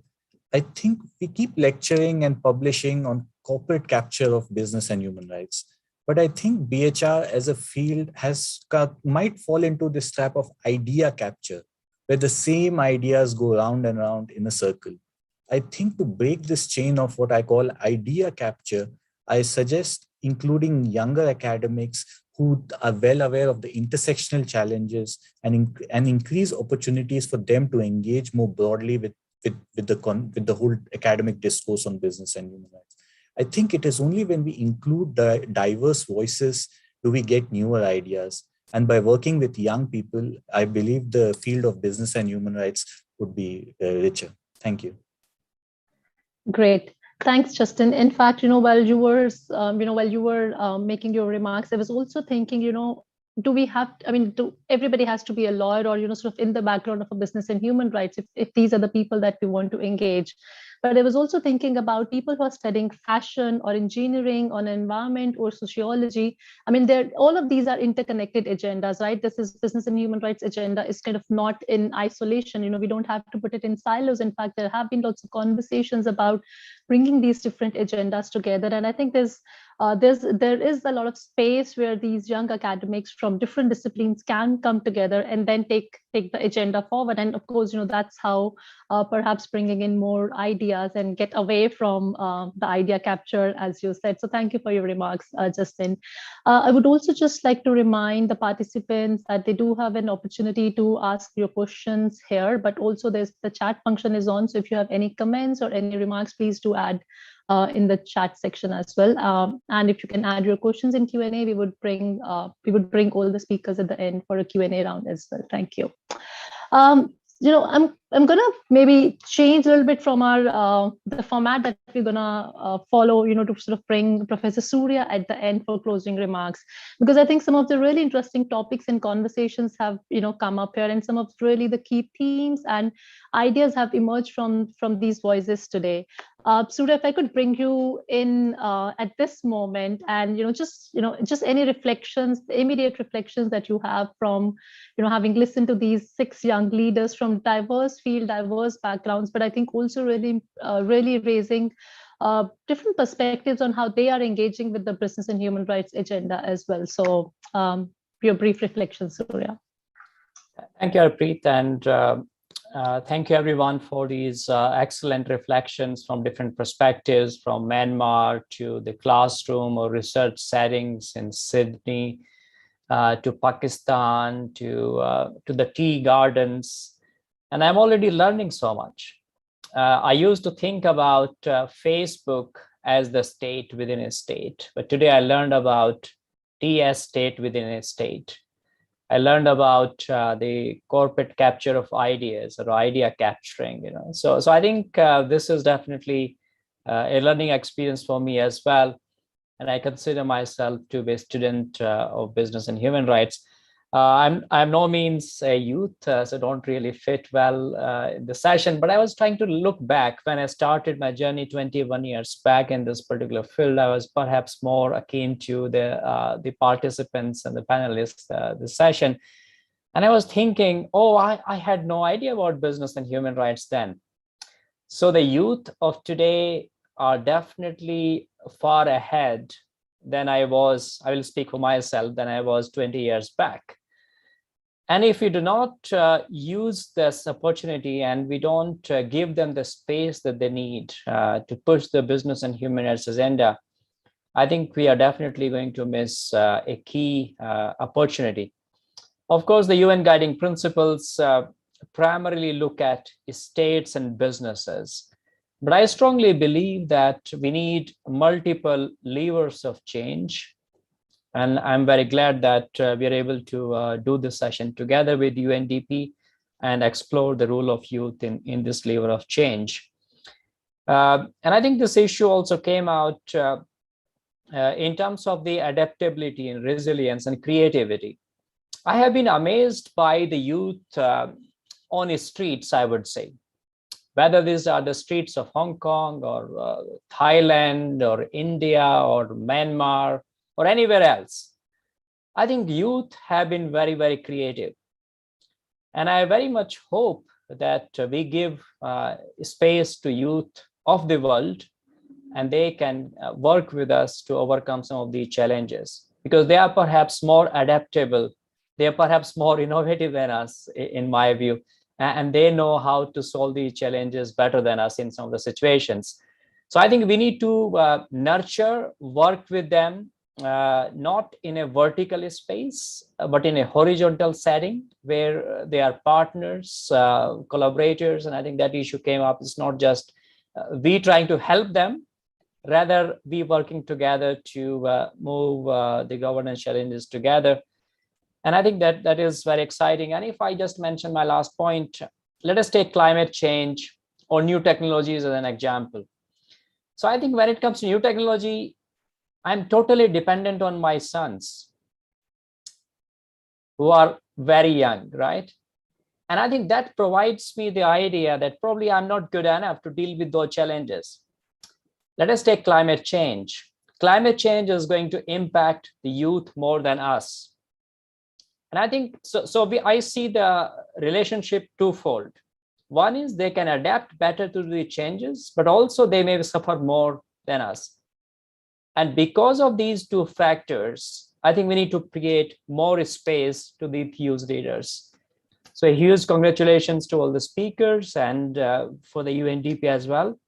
I think we keep lecturing and publishing on corporate capture of business and human rights. But I think BHR as a field might fall into this trap of idea capture, where the same ideas go round and round in a circle. I think to break this chain of what I call idea capture, I suggest including younger academics who are well aware of the intersectional challenges and increase opportunities for them to engage more broadly with the whole academic discourse on business and human rights. I think it is only when we include the diverse voices do we get newer ideas. And by working with young people, I believe the field of business and human rights would be richer. Thank you. Great. Thanks, Justin. In fact, while you were making your remarks, I was also thinking, everybody has to be a lawyer or, sort of in the background of a business and human rights if these are the people that we want to engage. But I was also thinking about people who are studying fashion or engineering or environment or sociology. All of these are interconnected agendas, right? This is business and human rights agenda is kind of not in isolation. We don't have to put it in silos. In fact, there have been lots of conversations about bringing these different agendas together. And I think there's there is a lot of space where these young academics from different disciplines can come together and then take the agenda forward. And of course, that's how perhaps bringing in more ideas and get away from the idea capture, as you said. So thank you for your remarks, Justin. I would also just like to remind the participants that they do have an opportunity to ask your questions here, but also there's the chat function is on. So if you have any comments or any remarks, please do add in the chat section as well. And if you can add your questions in Q&A, we would bring all the speakers at the end for a Q&A round as well. Thank you. I'm gonna maybe change a little bit from our the format that we're gonna follow, to sort of bring Professor Surya at the end for closing remarks, because I think some of the really interesting topics and conversations have come up here, and some of really the key themes and ideas have emerged from these voices today. Surya, if I could bring you in at this moment, and just any reflections, immediate reflections that you have from having listened to these 6 young leaders from diverse field, diverse backgrounds, but I think also really raising different perspectives on how they are engaging with the business and human rights agenda as well. So your brief reflections, Surya. Thank you, Harpreet, and thank you everyone for these excellent reflections from different perspectives, from Myanmar to the classroom or research settings in Sydney, to Pakistan, to the tea gardens. And I'm already learning so much. I used to think about Facebook as the state within a state, but today I learned about tea as state within a state. I learned about the corporate capture of ideas or idea capturing. So I think this is definitely a learning experience for me as well. And I consider myself to be a student of business and human rights. I'm no means a youth, so don't really fit well in the session, but I was trying to look back when I started my journey 21 years back in this particular field. I was perhaps more akin to the participants and the panelists this session. And I was thinking, I had no idea about business and human rights then. So the youth of today are definitely far ahead than I was, I will speak for myself, than I was 20 years back. And if we do not use this opportunity and we don't give them the space that they need to push the business and human rights agenda, I think we are definitely going to miss a key opportunity. Of course, the UN guiding principles primarily look at states and businesses. But I strongly believe that we need multiple levers of change. And I'm very glad that we are able to do this session together with UNDP and explore the role of youth in this lever of change. And I think this issue also came out in terms of the adaptability and resilience and creativity. I have been amazed by the youth on the streets, I would say. Whether these are the streets of Hong Kong or Thailand or India or Myanmar or anywhere else, I think youth have been very, very creative. And I very much hope that we give space to youth of the world and they can work with us to overcome some of these challenges, because they are perhaps more adaptable. They are perhaps more innovative than us, in my view. And they know how to solve these challenges better than us in some of the situations. So I think we need to nurture, work with them, not in a vertical space, but in a horizontal setting where they are partners, collaborators. And I think that issue came up. It's not just we trying to help them, rather we working together to move the governance challenges together. And I think that is very exciting. And if I just mention my last point, let us take climate change or new technologies as an example. So I think when it comes to new technology, I'm totally dependent on my sons who are very young, right? And I think that provides me the idea that probably I'm not good enough to deal with those challenges. Let us take climate change. Climate change is going to impact the youth more than us. And I think I see the relationship twofold. One is they can adapt better to the changes, but also they may suffer more than us. And because of these two factors, I think we need to create more space to the youth leaders. So a huge congratulations to all the speakers and for the UNDP as well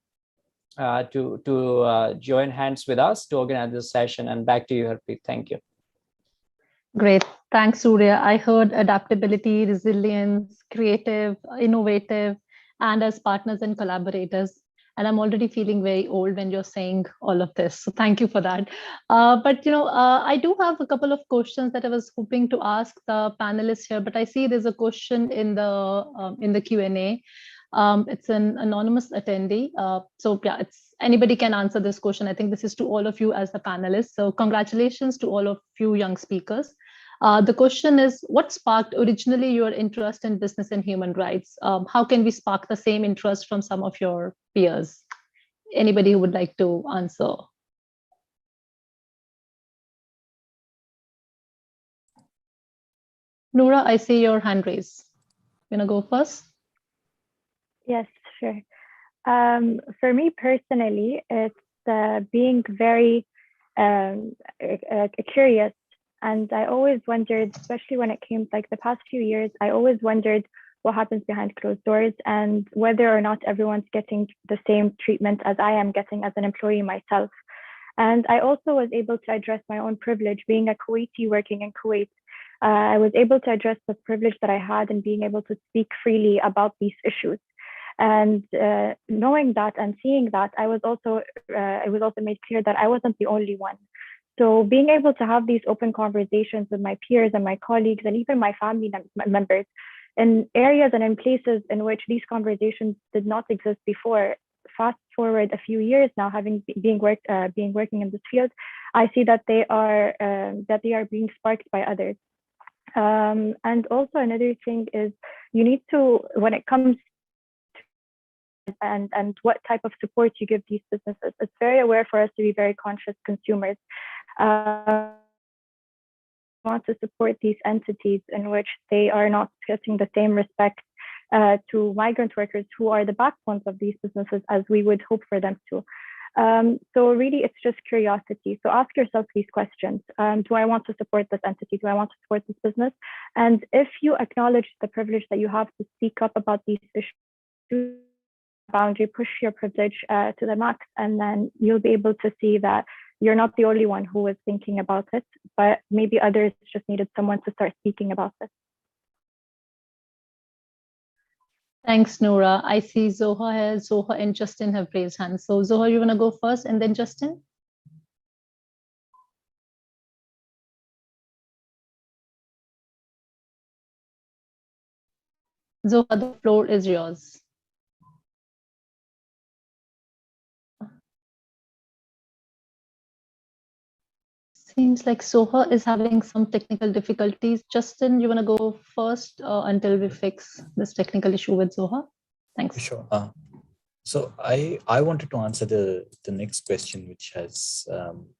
to join hands with us to organize this session. And back to you, Harpreet. Thank you. Great. Thanks, Surya. I heard adaptability, resilience, creative, innovative, and as partners and collaborators. And I'm already feeling very old when you're saying all of this. So thank you for that. But I do have a couple of questions that I was hoping to ask the panelists here. But I see there's a question in the Q&A. It's an anonymous attendee. So yeah, it's anybody can answer this question. I think this is to all of you as the panelists. So congratulations to all of you young speakers. The question is, what sparked originally your interest in business and human rights? How can we spark the same interest from some of your peers? Anybody who would like to answer? Noura, I see your hand raised. You wanna go first? Yes, sure. For me personally, it's being very curious. And I always wondered, especially when it came like the past few years, I always wondered what happens behind closed doors and whether or not everyone's getting the same treatment as I am getting as an employee myself. And I also was able to address my own privilege being a Kuwaiti working in Kuwait. I was able to address the privilege that I had in being able to speak freely about these issues. And knowing that and seeing that, it was also made clear that I wasn't the only one. So being able to have these open conversations with my peers and my colleagues and even my family members in areas and in places in which these conversations did not exist before. Fast forward a few years now, being working in this field, I see that they are being sparked by others. And also another thing is you need to, when it comes and what type of support you give these businesses, it's very aware for us to be very conscious consumers. Want to support these entities in which they are not getting the same respect to migrant workers who are the backbones of these businesses as we would hope for them to. So really, it's just curiosity. So ask yourself these questions. Do I want to support this entity? Do I want to support this business? And if you acknowledge the privilege that you have to speak up about these issues, boundary, push your privilege to the max, and then you'll be able to see that you're not the only one who was thinking about it, but maybe others just needed someone to start speaking about this. Thanks, Noura. I see Zoha here. Zoha and Justin have raised hands. So Zoha, you want to go first and then Justin? Zoha, the floor is yours. Seems like Soha is having some technical difficulties. Justin, you want to go first until we fix this technical issue with Zoha? Thanks. Sure. So I wanted to answer the next question which has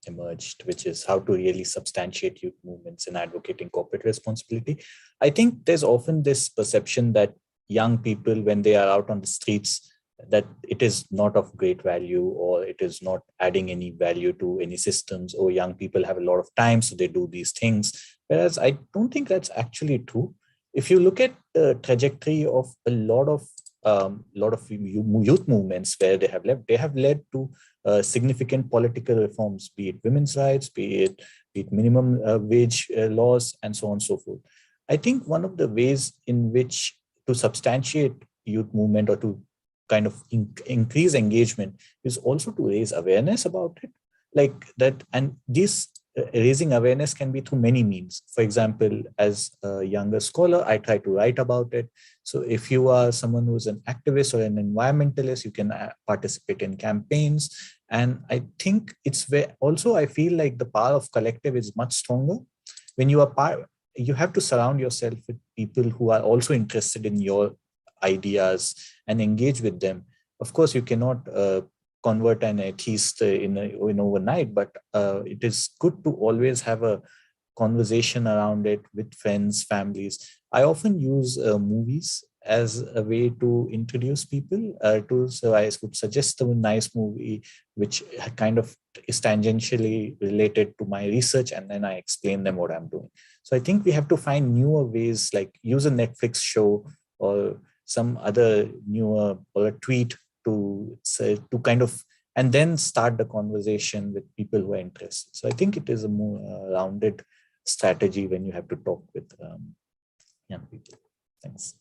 emerged, which is how to really substantiate youth movements in advocating corporate responsibility. I think there's often this perception that young people, when they are out on the streets, that it is not of great value or it is not adding any value to any systems, or young people have a lot of time, so they do these things. Whereas I don't think that's actually true. If you look at the trajectory of a lot of youth movements where they have led to significant political reforms, be it women's rights, be it minimum wage laws, and so on and so forth. I think one of the ways in which to substantiate youth movement or to kind of increase engagement is also to raise awareness about it, like that. And this raising awareness can be through many means. For example, as a younger scholar, I try to write about it. So if you are someone who's an activist or an environmentalist, you can participate in campaigns. And I think it's where also I feel like the power of collective is much stronger. When you are part, you have to surround yourself with people who are also interested in your ideas and engage with them. Of course, you cannot convert an atheist in overnight, but it is good to always have a conversation around it with friends, families. I often use movies as a way to introduce people so I would suggest a nice movie which kind of is tangentially related to my research, and then I explain them what I'm doing. So I think we have to find newer ways, like use a Netflix show or some other newer, or a tweet to say, to kind of, and then start the conversation with people who are interested. So I think it is a more rounded strategy when you have to talk with young people. Thanks.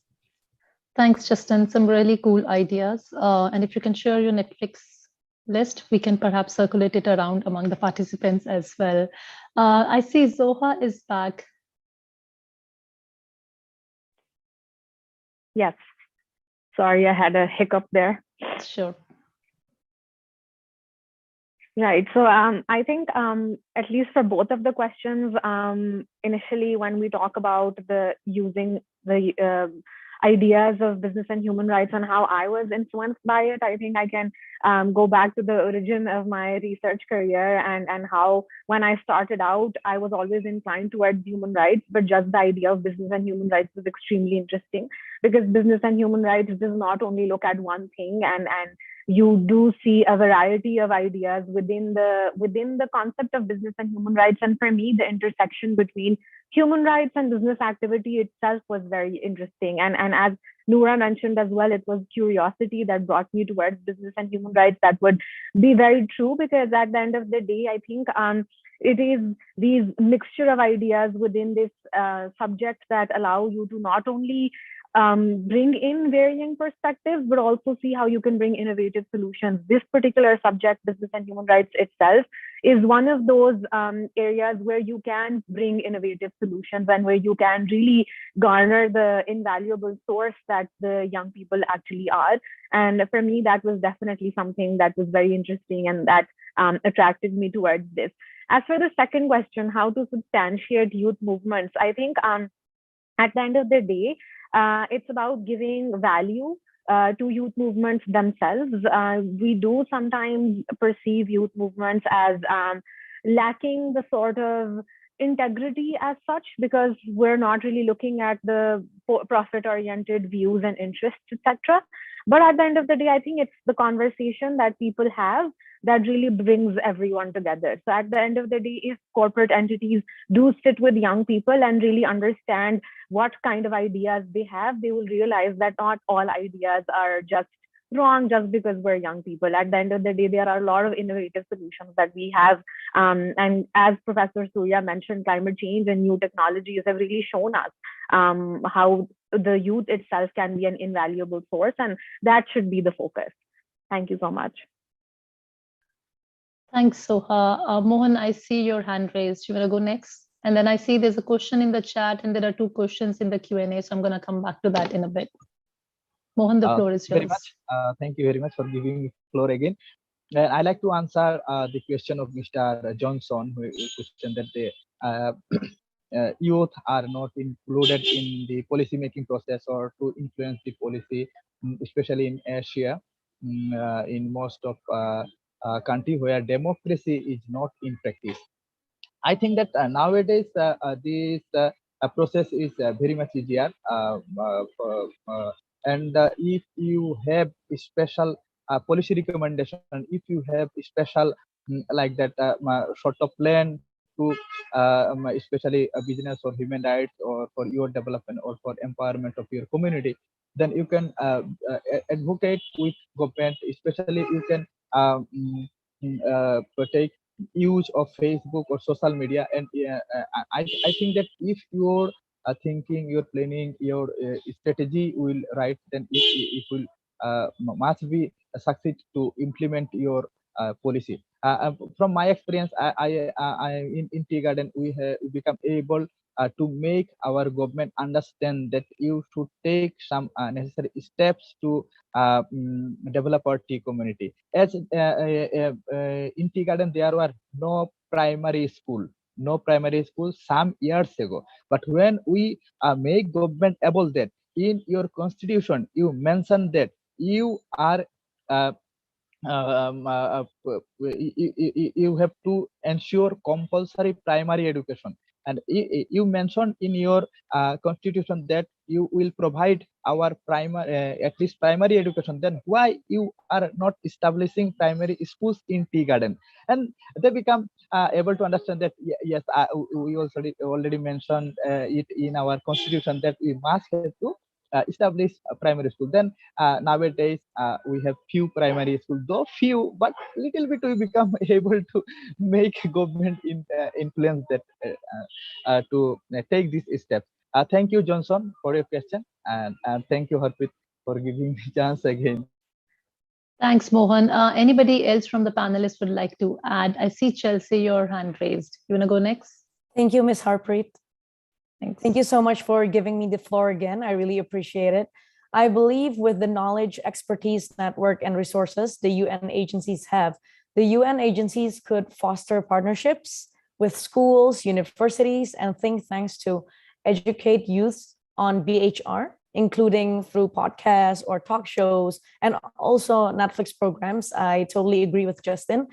Thanks, Justin. Some really cool ideas. And if you can share your Netflix list, we can perhaps circulate it around among the participants as well. I see Zoha is back. Yes. Sorry, I had a hiccup there. Sure. Right. So I think at least for both of the questions, initially when we talk about the using the ideas of business and human rights and how I was influenced by it, I think I can go back to the origin of my research career and how when I started out, I was always inclined towards human rights, but just the idea of business and human rights was extremely interesting, because business and human rights does not only look at one thing, and you do see a variety of ideas within the concept of business and human rights. And for me, the intersection between human rights and business activity itself was very interesting. And as Noora mentioned as well, it was curiosity that brought me towards business and human rights. That would be very true, because at the end of the day, I think it is these mixture of ideas within this subject that allow you to not only bring in varying perspectives, but also see how you can bring innovative solutions. This particular subject, business and human rights itself, is one of those areas where you can bring innovative solutions and where you can really garner the invaluable source that the young people actually are. And for me, that was definitely something that was very interesting and that attracted me towards this. As for the second question, how to substantiate youth movements, I think at the end of the day, it's about giving value to youth movements themselves. We do sometimes perceive youth movements as lacking the sort of integrity as such, because we're not really looking at the profit-oriented views and interests, etc. But at the end of the day, I think it's the conversation that people have that really brings everyone together. So at the end of the day, if corporate entities do sit with young people and really understand what kind of ideas they have, they will realize that not all ideas are just wrong just because we're young people. At the end of the day, there are a lot of innovative solutions that we have. And as Professor Surya mentioned, climate change and new technologies have really shown us how the youth itself can be an invaluable source, and that should be the focus. Thank you so much. Thanks, Soha. Mohan, I see your hand raised. You want to go next? And then I see there's a question in the chat and there are 2 questions in the Q&A. So I'm going to come back to that in a bit. Mohan, the floor is yours. Very much. Thank you very much for giving me floor again. I like to answer the question of Mr. Johnson, who questioned that the youth are not included in the policy making process or to influence the policy, especially in Asia, in most of country where democracy is not in practice. I think that nowadays this process is very much easier, and if you have a special policy recommendation, if you have a special like that sort of plan to especially business or human rights or for your development or for empowerment of your community, then you can advocate with government. Especially you can take use of Facebook or social media. And I think that if you're thinking, you're planning, your strategy will right, then it will must be succeed to implement your policy. From my experience, I in tea garden we become able to make our government understand that you should take some necessary steps to develop our tea community. As in tea garden, there were no primary school, some years ago. But when we make government able that in your constitution, you mention that you are you have to ensure compulsory primary education. And you mentioned in your constitution that you will provide our primary, at least primary education. Then why you are not establishing primary schools in tea garden? And they become able to understand that yes, we also already mentioned it in our constitution that we must have to establish a primary school. Then nowadays we have few primary schools, though few, but little bit we become able to make government influence that to take this step. Thank you, Johnson, for your question, and thank you, Harpreet, for giving me chance again. Thanks, Mohan. Anybody else from the panelists would like to add? I see Chelsea, your hand raised. You want to go next? Thank you, Ms. Harpreet. Thanks. Thank you so much for giving me the floor again. I really appreciate it. I believe with the knowledge, expertise, network, and resources the UN agencies have, the UN agencies could foster partnerships with schools, universities, and think tanks to educate youth on BHR, including through podcasts or talk shows, and also Netflix programs. I totally agree with Justin.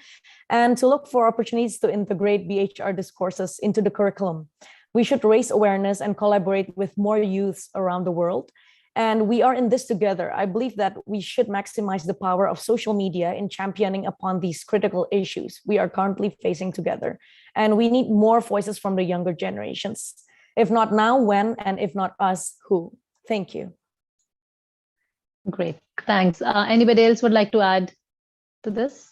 And to look for opportunities to integrate BHR discourses into the curriculum. We should raise awareness and collaborate with more youths around the world. And we are in this together. I believe that we should maximize the power of social media in championing upon these critical issues we are currently facing together. And we need more voices from the younger generations. If not now, when? And if not us, who? Thank you. Great, thanks. Anybody else would like to add to this?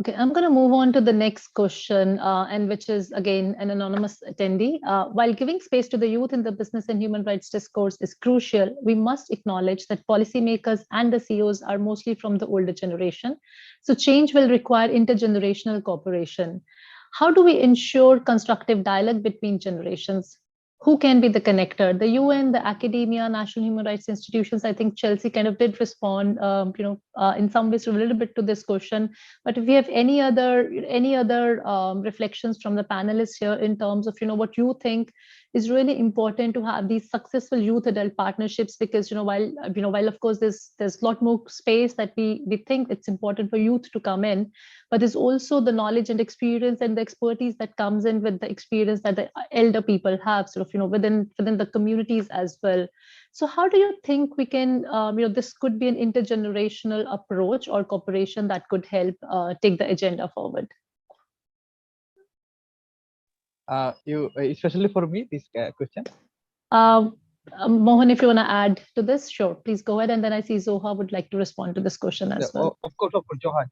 Okay, I'm going to move on to the next question, and which is again an anonymous attendee. While giving space to the youth in the business and human rights discourse is crucial, we must acknowledge that policymakers and the CEOs are mostly from the older generation. So change will require intergenerational cooperation. How do we ensure constructive dialogue between generations? Who can be the connector? The UN, the academia, national human rights institutions. I think Chelsea kind of did respond, in some ways a little bit to this question. But if we have any other reflections from the panelists here in terms of what you think is really important to have these successful youth adult partnerships, because while of course there's a lot more space that we think it's important for youth to come in, but there's also the knowledge and experience and the expertise that comes in with the experience that the elder people have within the communities as well. So how do you think we can this could be an intergenerational approach or cooperation that could help take the agenda forward? You especially for me this question. Mohan, if you want to add to this, sure, please go ahead. And then I see Zoha would like to respond to this question as well. Of course, Joha,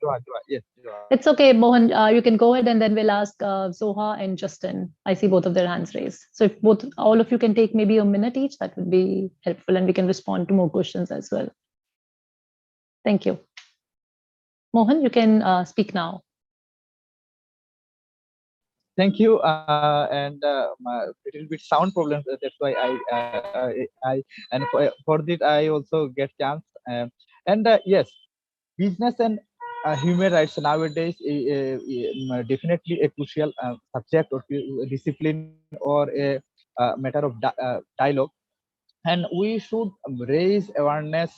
yes. Joha. It's okay, Mohan, you can go ahead and then we'll ask Zoha and Justin. I see both of their hands raised. So if all of you can take maybe a minute each, that would be helpful and we can respond to more questions as well. Thank you. Mohan, you can speak now. Thank you, and a little bit sound problems. That's why I and for this I also get chance. And yes, business and human rights nowadays definitely a crucial subject or discipline or a matter of dialogue. And we should raise awareness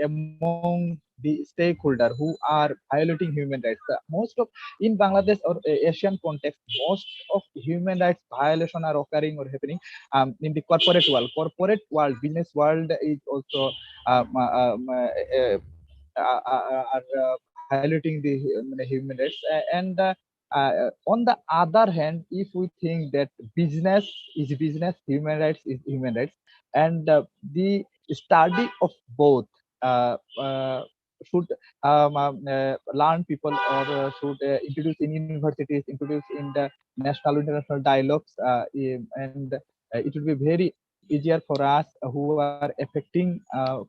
among the stakeholder who are violating human rights. Most of in Bangladesh or Asian context, most of human rights violation are occurring or happening in the corporate world. Corporate world, business world is also violating the human rights. And on the other hand, if we think that business is business, human rights is human rights, and the study of both should learn people or should introduce in universities, introduce in the national international dialogues, and it will be very easier for us who are affecting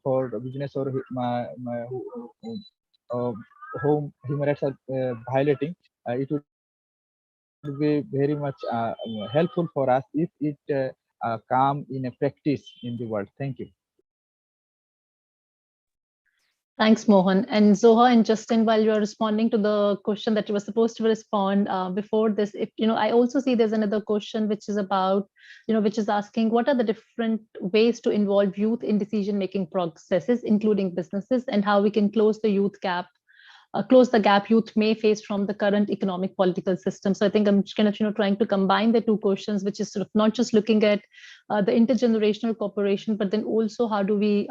for business or whom human rights are violating. It would be very much helpful for us if it come in a practice in the world. Thank you. Thanks, Mohan. And Zoha and Justin, while you're responding to the question that you were supposed to respond before this, if I also see there's another question which is about, which is asking what are the different ways to involve youth in decision-making processes, including businesses, and how we can close the youth gap close the gap youth may face from the current economic political system. So I think I'm kind of trying to combine the two questions, which is sort of not just looking at the intergenerational cooperation, but then also how do we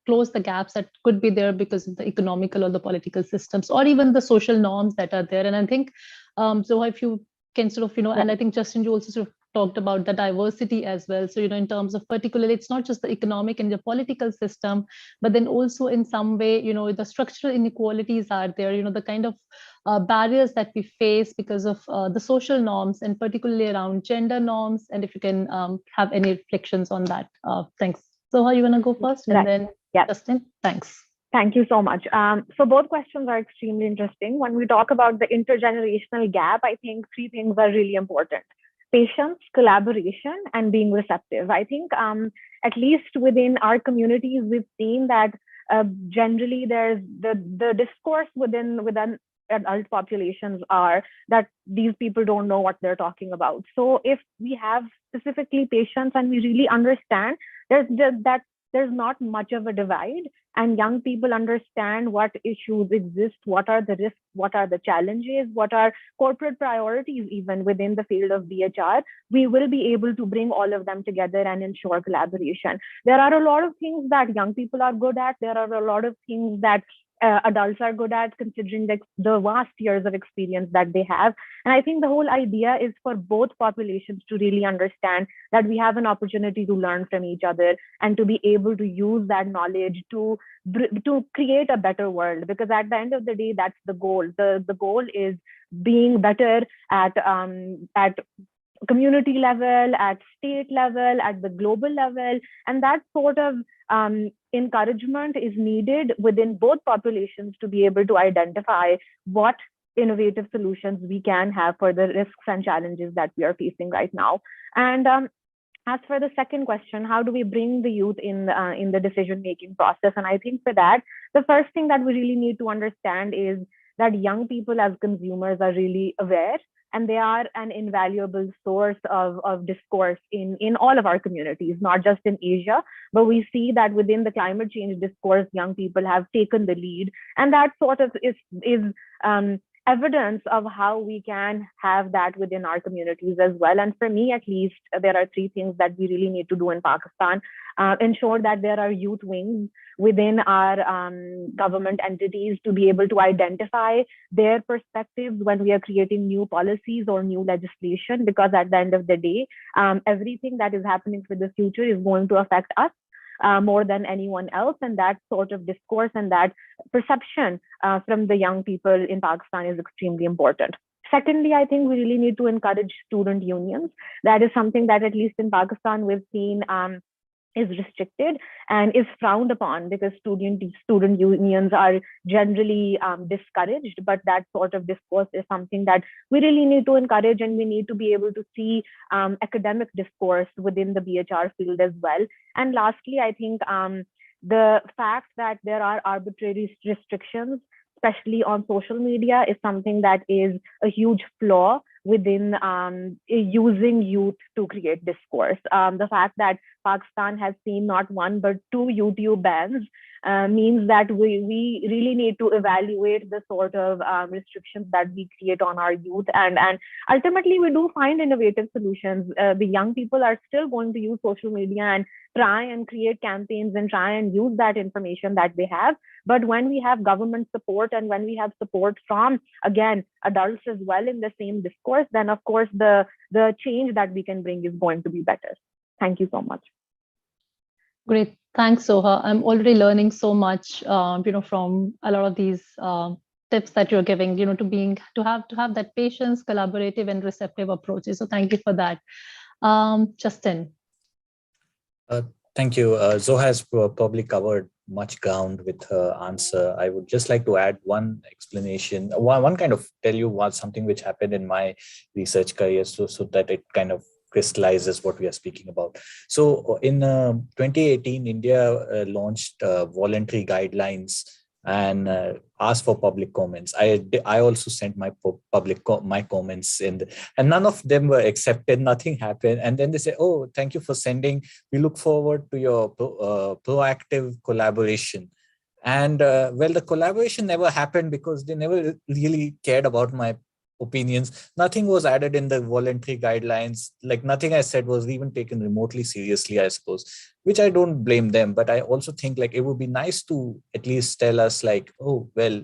close the gaps that could be there because of the economical or the political systems, or even the social norms that are there. And I think so if you can sort of and I think Justin, you also sort of talked about the diversity as well. So in terms of particularly, it's not just the economic and the political system, but then also in some way the structural inequalities are there, the kind of barriers that we face because of the social norms, and particularly around gender norms. And if you can have any reflections on that. Thanks. So how you want to go first, and then Justin? Thanks. Thank you so much. So both questions are extremely interesting. When we talk about the intergenerational gap, I think three things are really important: patience, collaboration, and being receptive. I think at least within our communities, we've seen that generally there's the discourse within adult populations are that these people don't know what they're talking about. So if we have specifically patience and we really understand there's not much of a divide, and young people understand what issues exist, what are the risks, what are the challenges, what are corporate priorities even within the field of BHR, we will be able to bring all of them together and ensure collaboration. There are a lot of things that young people are good at. There are a lot of things that adults are good at, considering the vast years of experience that they have. And I think the whole idea is for both populations to really understand that we have an opportunity to learn from each other and to be able to use that knowledge to create a better world. Because at the end of the day, that's the goal. The goal is being better at community level, at state level, at the global level. And that sort of encouragement is needed within both populations to be able to identify what innovative solutions we can have for the risks and challenges that we are facing right now. And as for the second question, how do we bring the youth in the decision-making process? And I think for that, the first thing that we really need to understand is that young people as consumers are really aware, and they are an invaluable source of discourse in all of our communities, not just in Asia, but we see that within the climate change discourse, young people have taken the lead. And that sort of is evidence of how we can have that within our communities as well. And for me, at least, there are three things that we really need to do in Pakistan. Ensure that there are youth wings within our government entities to be able to identify their perspectives when we are creating new policies or new legislation, because at the end of the day, everything that is happening for the future is going to affect us more than anyone else. And that sort of discourse and that perception from the young people in Pakistan is extremely important. Secondly, I think we really need to encourage student unions. That is something that, at least in Pakistan, we've seen is restricted and is frowned upon, because student unions are generally discouraged. But that sort of discourse is something that we really need to encourage, and we need to be able to see academic discourse within the BHR field as well. And lastly, I think the fact that there are arbitrary restrictions, especially on social media, is something that is a huge flaw within using youth to create discourse. The fact that Pakistan has seen not one but two YouTube bans means that we really need to evaluate the sort of restrictions that we create on our youth. And ultimately, we do find innovative solutions. The young people are still going to use social media and try and create campaigns and try and use that information that they have. But when we have government support and when we have support from, again, adults as well in the same discourse, then of course the change that we can bring is going to be better. Thank you so much. Great. Thanks, Soha. I'm already learning so much, from a lot of these tips that you're giving, to have that patience, collaborative and receptive approaches. So thank you for that. Justin. Thank you. Zoha has probably covered much ground with her answer. I would just like to add one explanation, one kind of tell you something which happened in my research career, so that it kind of crystallizes what we are speaking about. So in 2018, India launched voluntary guidelines and asked for public comments. I also sent my my comments in, and none of them were accepted. Nothing happened. And then they say, "Oh, thank you for sending. We look forward to your proactive collaboration." And well, the collaboration never happened because they never really cared about my opinions. Nothing was added in the voluntary guidelines. Like nothing I said was even taken remotely seriously, I suppose, which I don't blame them. But I also think like it would be nice to at least tell us like, oh, well,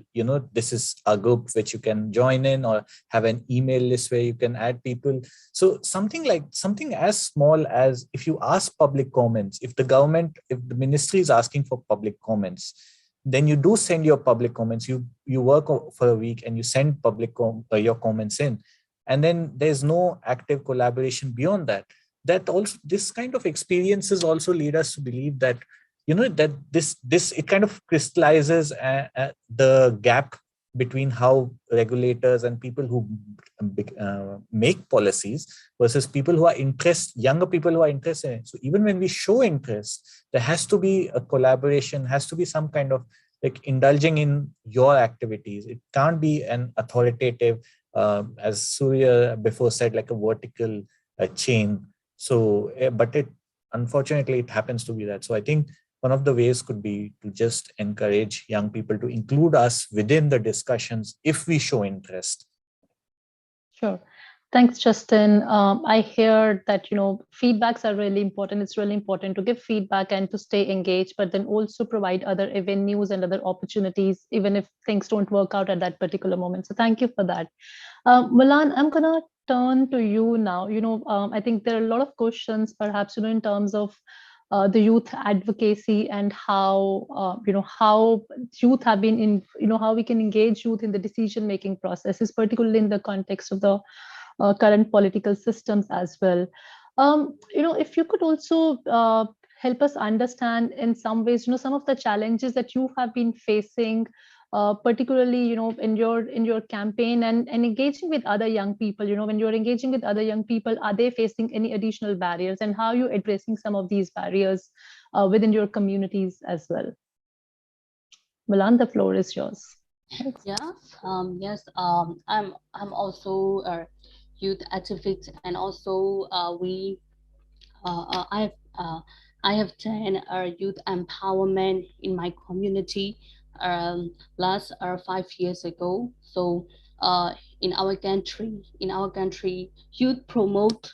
this is a group which you can join in, or have an email list where you can add people. So something as small as, if you ask public comments, if the ministry is asking for public comments, then you do send your public comments. You work for a week and you send your comments in, and then there's no active collaboration beyond that. That also, this kind of experiences also lead us to believe that that this it kind of crystallizes the gap between how regulators and people who make policies versus people who are younger people who are interested in it. So even when we show interest, there has to be a collaboration, has to be some kind of like indulging in your activities. It can't be an authoritative, as Surya before said, like a vertical chain. So, but unfortunately, it happens to be that. So I think one of the ways could be to just encourage young people to include us within the discussions if we show interest. Sure. Thanks, Justin. I hear that, feedbacks are really important. It's really important to give feedback and to stay engaged, but then also provide other avenues and other opportunities, even if things don't work out at that particular moment. So thank you for that. Milan, I'm going to turn to you now. I think there are a lot of questions, perhaps, in terms of the youth advocacy and how how youth have been in how we can engage youth in the decision making processes, particularly in the context of the current political systems as well. If you could also help us understand in some ways some of the challenges that you have been facing, particularly in your campaign and engaging with other young people. When you're engaging with other young people, are they facing any additional barriers, and how are you addressing some of these barriers within your communities as well? Milan, the floor is yours. Thanks. Yeah. Yes. I'm also a youth activist, and also I have done youth empowerment in my community last 5 years ago. So in our country, youth promote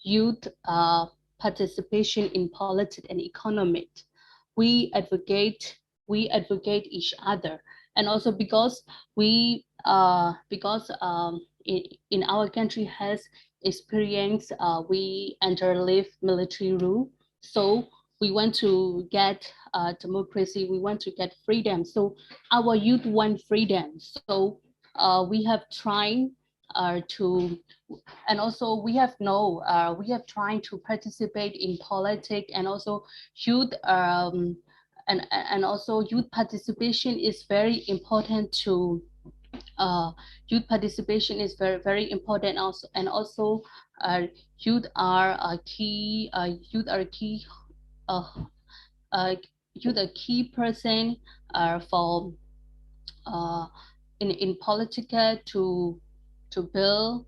youth participation in politics and economy. We advocate each other, and also because in our country has experience, we live military rule, so we want to get democracy, we want to get freedom. So our youth want freedom. So we have tried to, and also we have trying to participate in politics, and also youth and also youth participation is very important to youth participation is very, very important also. And also youth are a key youth are a key person for in politica to build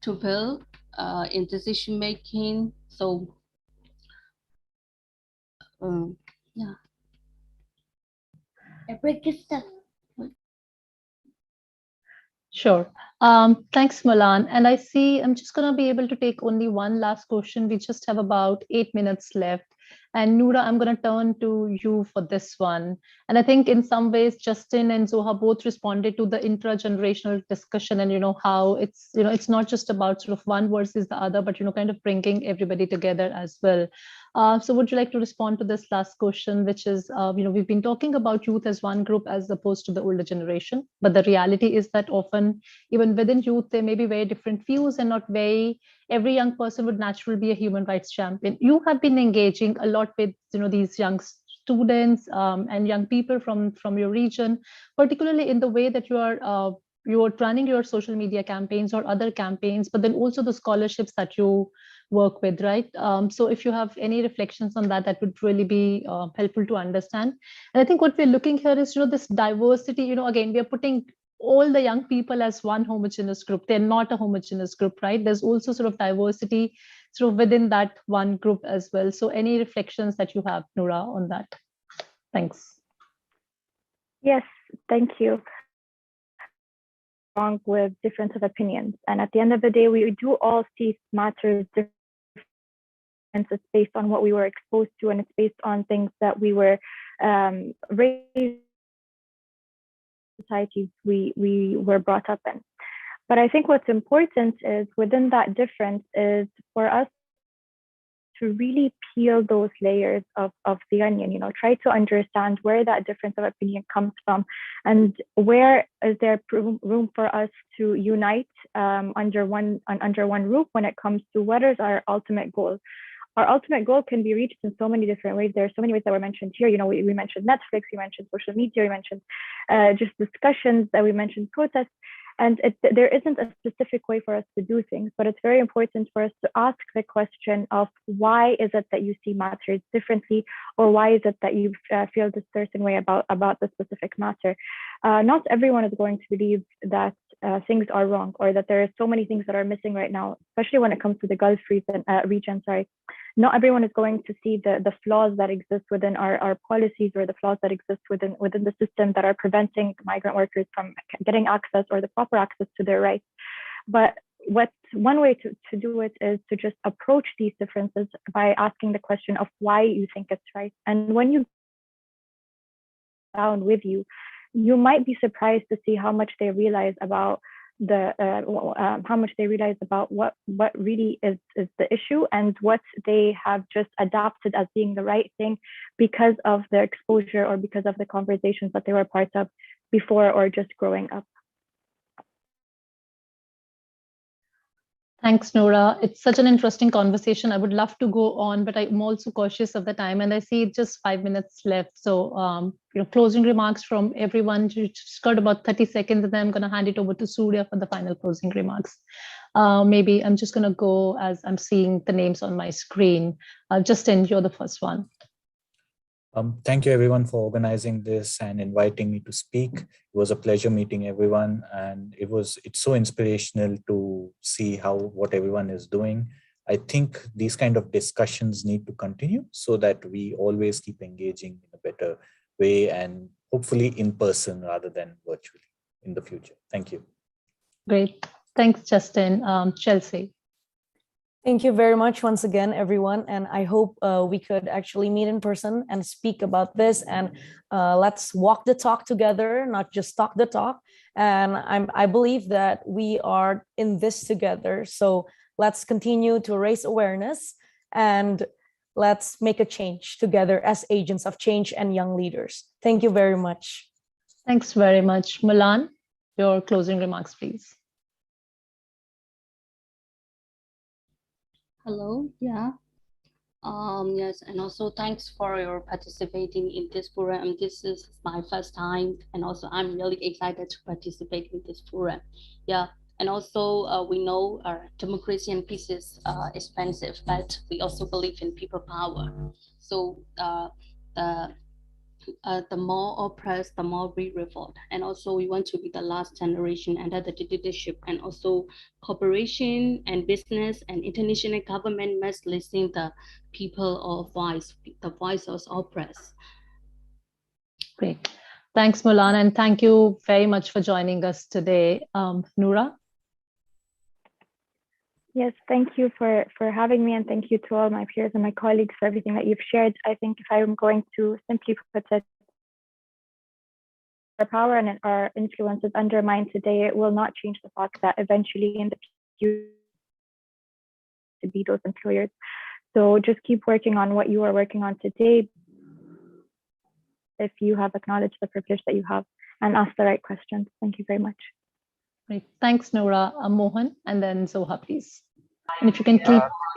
to build in decision making. So yeah. Sure. Thanks, Milan. And I see I'm just going to be able to take only one last question. We just have about 8 minutes left. And Noora, I'm going to turn to you for this one. And I think in some ways, Justin and Zoha both responded to the intra-generational discussion, and how it's not just about sort of one versus the other, but kind of bringing everybody together as well. So would you like to respond to this last question, which is, we've been talking about youth as one group as opposed to the older generation, but the reality is that often even within youth, there may be very different views, and not every young person would naturally be a human rights champion. You have been engaging a lot with these young students and young people from your region, particularly in the way that you're running your social media campaigns or other campaigns, but then also the scholarships that you work with, right? So if you have any reflections on that, that would really be helpful to understand. And I think what we're looking here is, this diversity, again, we are putting all the young people as one homogeneous group. They're not a homogeneous group, right? There's also sort of diversity sort of within that one group as well. So any reflections that you have, Noora, on that? Thanks. Yes, thank you. Wrong with difference of opinions. And at the end of the day, we do all see matters different. It's based on what we were exposed to, and it's based on things that we were raised societies we were brought up in. But I think what's important is within that difference is for us to really peel those layers of the onion, try to understand where that difference of opinion comes from and where is there room for us to unite under one roof when it comes to what is our ultimate goal. Our ultimate goal can be reached in so many different ways. There are so many ways that were mentioned here. We mentioned Netflix, we mentioned social media, we mentioned just discussions, that we mentioned protests. And there isn't a specific way for us to do things, but it's very important for us to ask the question of why is it that you see matters differently, or why is it that you feel this certain way about the specific matter. Not everyone is going to believe that things are wrong, or that there are so many things that are missing right now, especially when it comes to the Gulf region. Not everyone is going to see the flaws that exist within our policies, or the flaws that exist within the system that are preventing migrant workers from getting access or the proper access to their rights. But one way to do it is to just approach these differences by asking the question of why you think it's right. And when you down with you might be surprised to see how much they realize about what really is the issue, and what they have just adopted as being the right thing because of their exposure or because of the conversations that they were part of before or just growing up. Thanks, Nora. It's such an interesting conversation. I would love to go on, but I'm also cautious of the time, and I see it's just 5 minutes left. So, closing remarks from everyone. Just got about 30 seconds, and then I'm going to hand it over to Surya for the final closing remarks. Maybe I'm just going to go as I'm seeing the names on my screen. Justin, you're the first one. Thank you everyone for organizing this and inviting me to speak. It was a pleasure meeting everyone, and it's so inspirational to see what everyone is doing. I think these kind of discussions need to continue so that we always keep engaging in a better way, and hopefully in person rather than virtually in the future. Thank you. Great. Thanks, Justin. Chelsea. Thank you very much once again, everyone. And I hope we could actually meet in person and speak about this. And let's walk the talk together, not just talk the talk. And I believe that we are in this together. So let's continue to raise awareness, and let's make a change together as agents of change and young leaders. Thank you very much. Thanks very much. Milan, your closing remarks, please. Hello, yeah. Yes, and also thanks for your participating in this forum. This is my first time, and also I'm really excited to participate in this forum. Yeah, and also we know democracy and peace is expensive, but we also believe in people power. So the more oppressed, the more we revolt. And also we want to be the last generation under the dictatorship, and also corporation and business and international government must listen the people of voice, the voice of oppressed. Great. Thanks, Milan, and thank you very much for joining us today. Noura? Yes, thank you for having me, and thank you to all my peers and my colleagues for everything that you've shared. I think if I'm going to simply put it, our power and our influence is undermined today, it will not change the fact that eventually in the future to be those employers. So just keep working on what you are working on today, if you have acknowledged the privilege that you have, and ask the right questions. Thank you very much. Great. Thanks, Noura. Mohan, and then Zoha, please. And if you can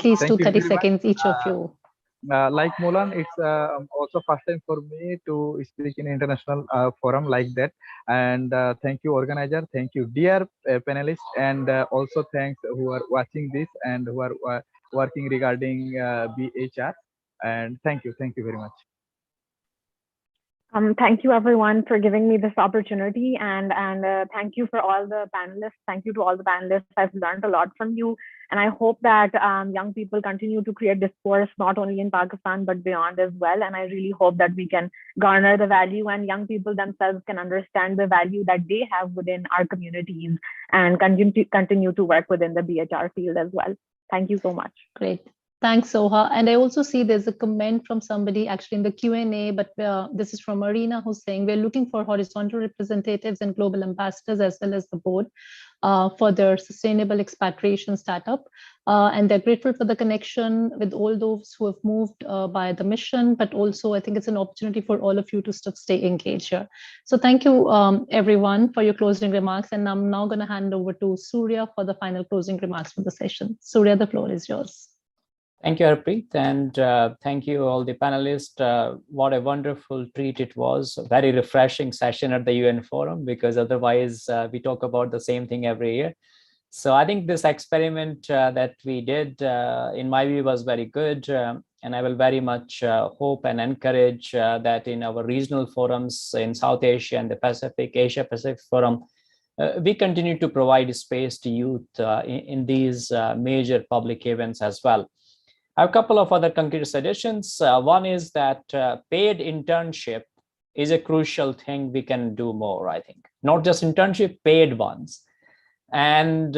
please do 30 seconds each of you. Like Molan, it's also first time for me to speak in international forum like that. And thank you, organizer. Thank you, dear panelists, and also thanks who are watching this and who are working regarding BHR. And thank you very much. Thank you everyone for giving me this opportunity, and thank you for all the panelists. Thank you to all the panelists. I've learned a lot from you, and I hope that young people continue to create discourse not only in Pakistan but beyond as well. And I really hope that we can garner the value, and young people themselves can understand the value that they have within our communities, and continue to work within the BHR field as well. Thank you so much. Great. Thanks, Soha. And I also see there's a comment from somebody actually in the Q&A, but this is from Marina, who's saying we're looking for horizontal representatives and global ambassadors as well as the board for their sustainable expatriation startup. And they're grateful for the connection with all those who have moved by the mission, but also I think it's an opportunity for all of you to stay engaged here. So thank you everyone for your closing remarks. And I'm now going to hand over to Surya for the final closing remarks for the session. Surya, the floor is yours. Thank you, Harpreet, and thank you all the panelists. What a wonderful treat it was. A very refreshing session at the UN Forum, because otherwise we talk about the same thing every year. So I think this experiment that we did, in my view, was very good. And I will very much hope and encourage that in our regional forums in South Asia and the Asia Pacific Forum, we continue to provide space to youth in these major public events as well. I have a couple of other concrete suggestions. One is that paid internship is a crucial thing we can do more, I think. Not just internship, paid ones. And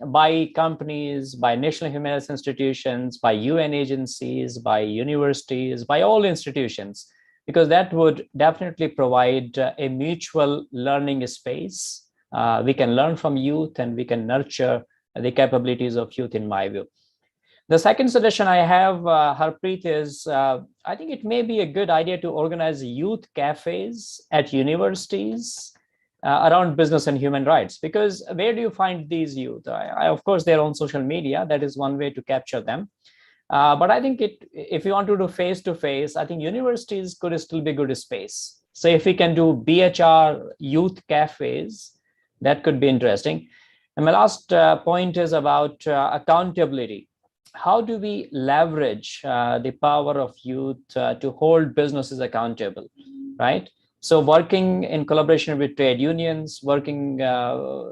by companies, by national human rights institutions, by UN agencies, by universities, by all institutions, because that would definitely provide a mutual learning space. We can learn from youth and we can nurture the capabilities of youth, in my view. The second suggestion I have, Harpreet, is I think it may be a good idea to organize youth cafes at universities around business and human rights, because where do you find these youth? Of course, they're on social media. That is one way to capture them. But I think if you want to do face-to-face, I think universities could still be a good space. So if we can do BHR youth cafes, that could be interesting. And my last point is about accountability. How do we leverage the power of youth to hold businesses accountable, right? So working in collaboration with trade unions, working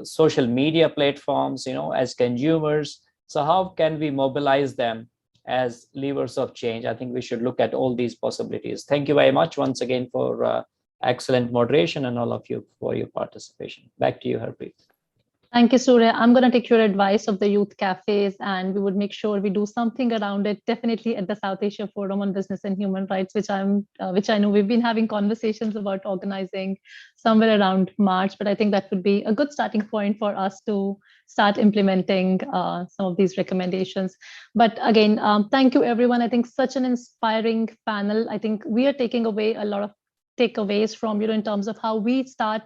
social media platforms, as consumers. So how can we mobilize them as levers of change? I think we should look at all these possibilities. Thank you very much once again for excellent moderation, and all of you for your participation. Back to you, Harpreet. Thank you, Surya. I'm going to take your advice of the youth cafes, and we would make sure we do something around it, definitely at the South Asia Forum on Business and Human Rights, which I know we've been having conversations about organizing somewhere around March, but I think that would be a good starting point for us to start implementing some of these recommendations. But again, thank you, everyone. I think such an inspiring panel. I think we are taking away a lot of takeaways from, in terms of how we start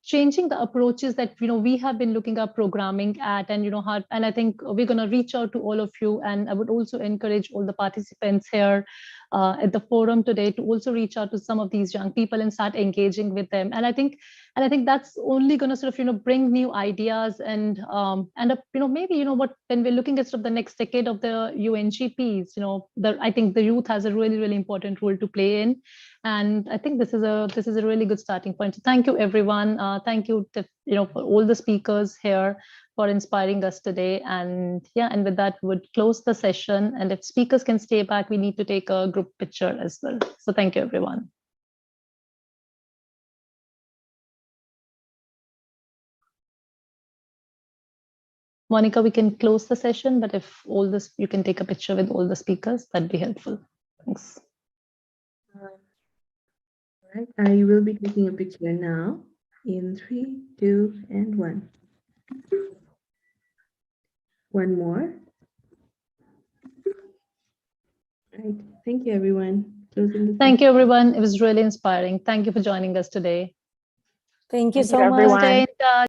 changing the approaches that we have been looking at programming at, and and I think we're going to reach out to all of you, and I would also encourage all the participants here at the forum today to also reach out to some of these young people and start engaging with them. And I think that's only going to sort of bring new ideas and maybe what, when we're looking at sort of the next decade of the UNGPs, I think the youth has a really, really important role to play in. And I think this is a really good starting point. So thank you, everyone. Thank you to, for all the speakers here for inspiring us today. And and with that, would close the session. And if speakers can stay back, we need to take a group picture as well. So thank you, everyone. Monica, we can close the session, but if you can take a picture with all the speakers, that'd be helpful. Thanks. All right, I will be taking a picture now in 3, 2, and 1. One more. All right, thank you, everyone. Thank you, everyone. It was really inspiring. Thank you for joining us today. Thank you so much. Everyone. Stay in touch.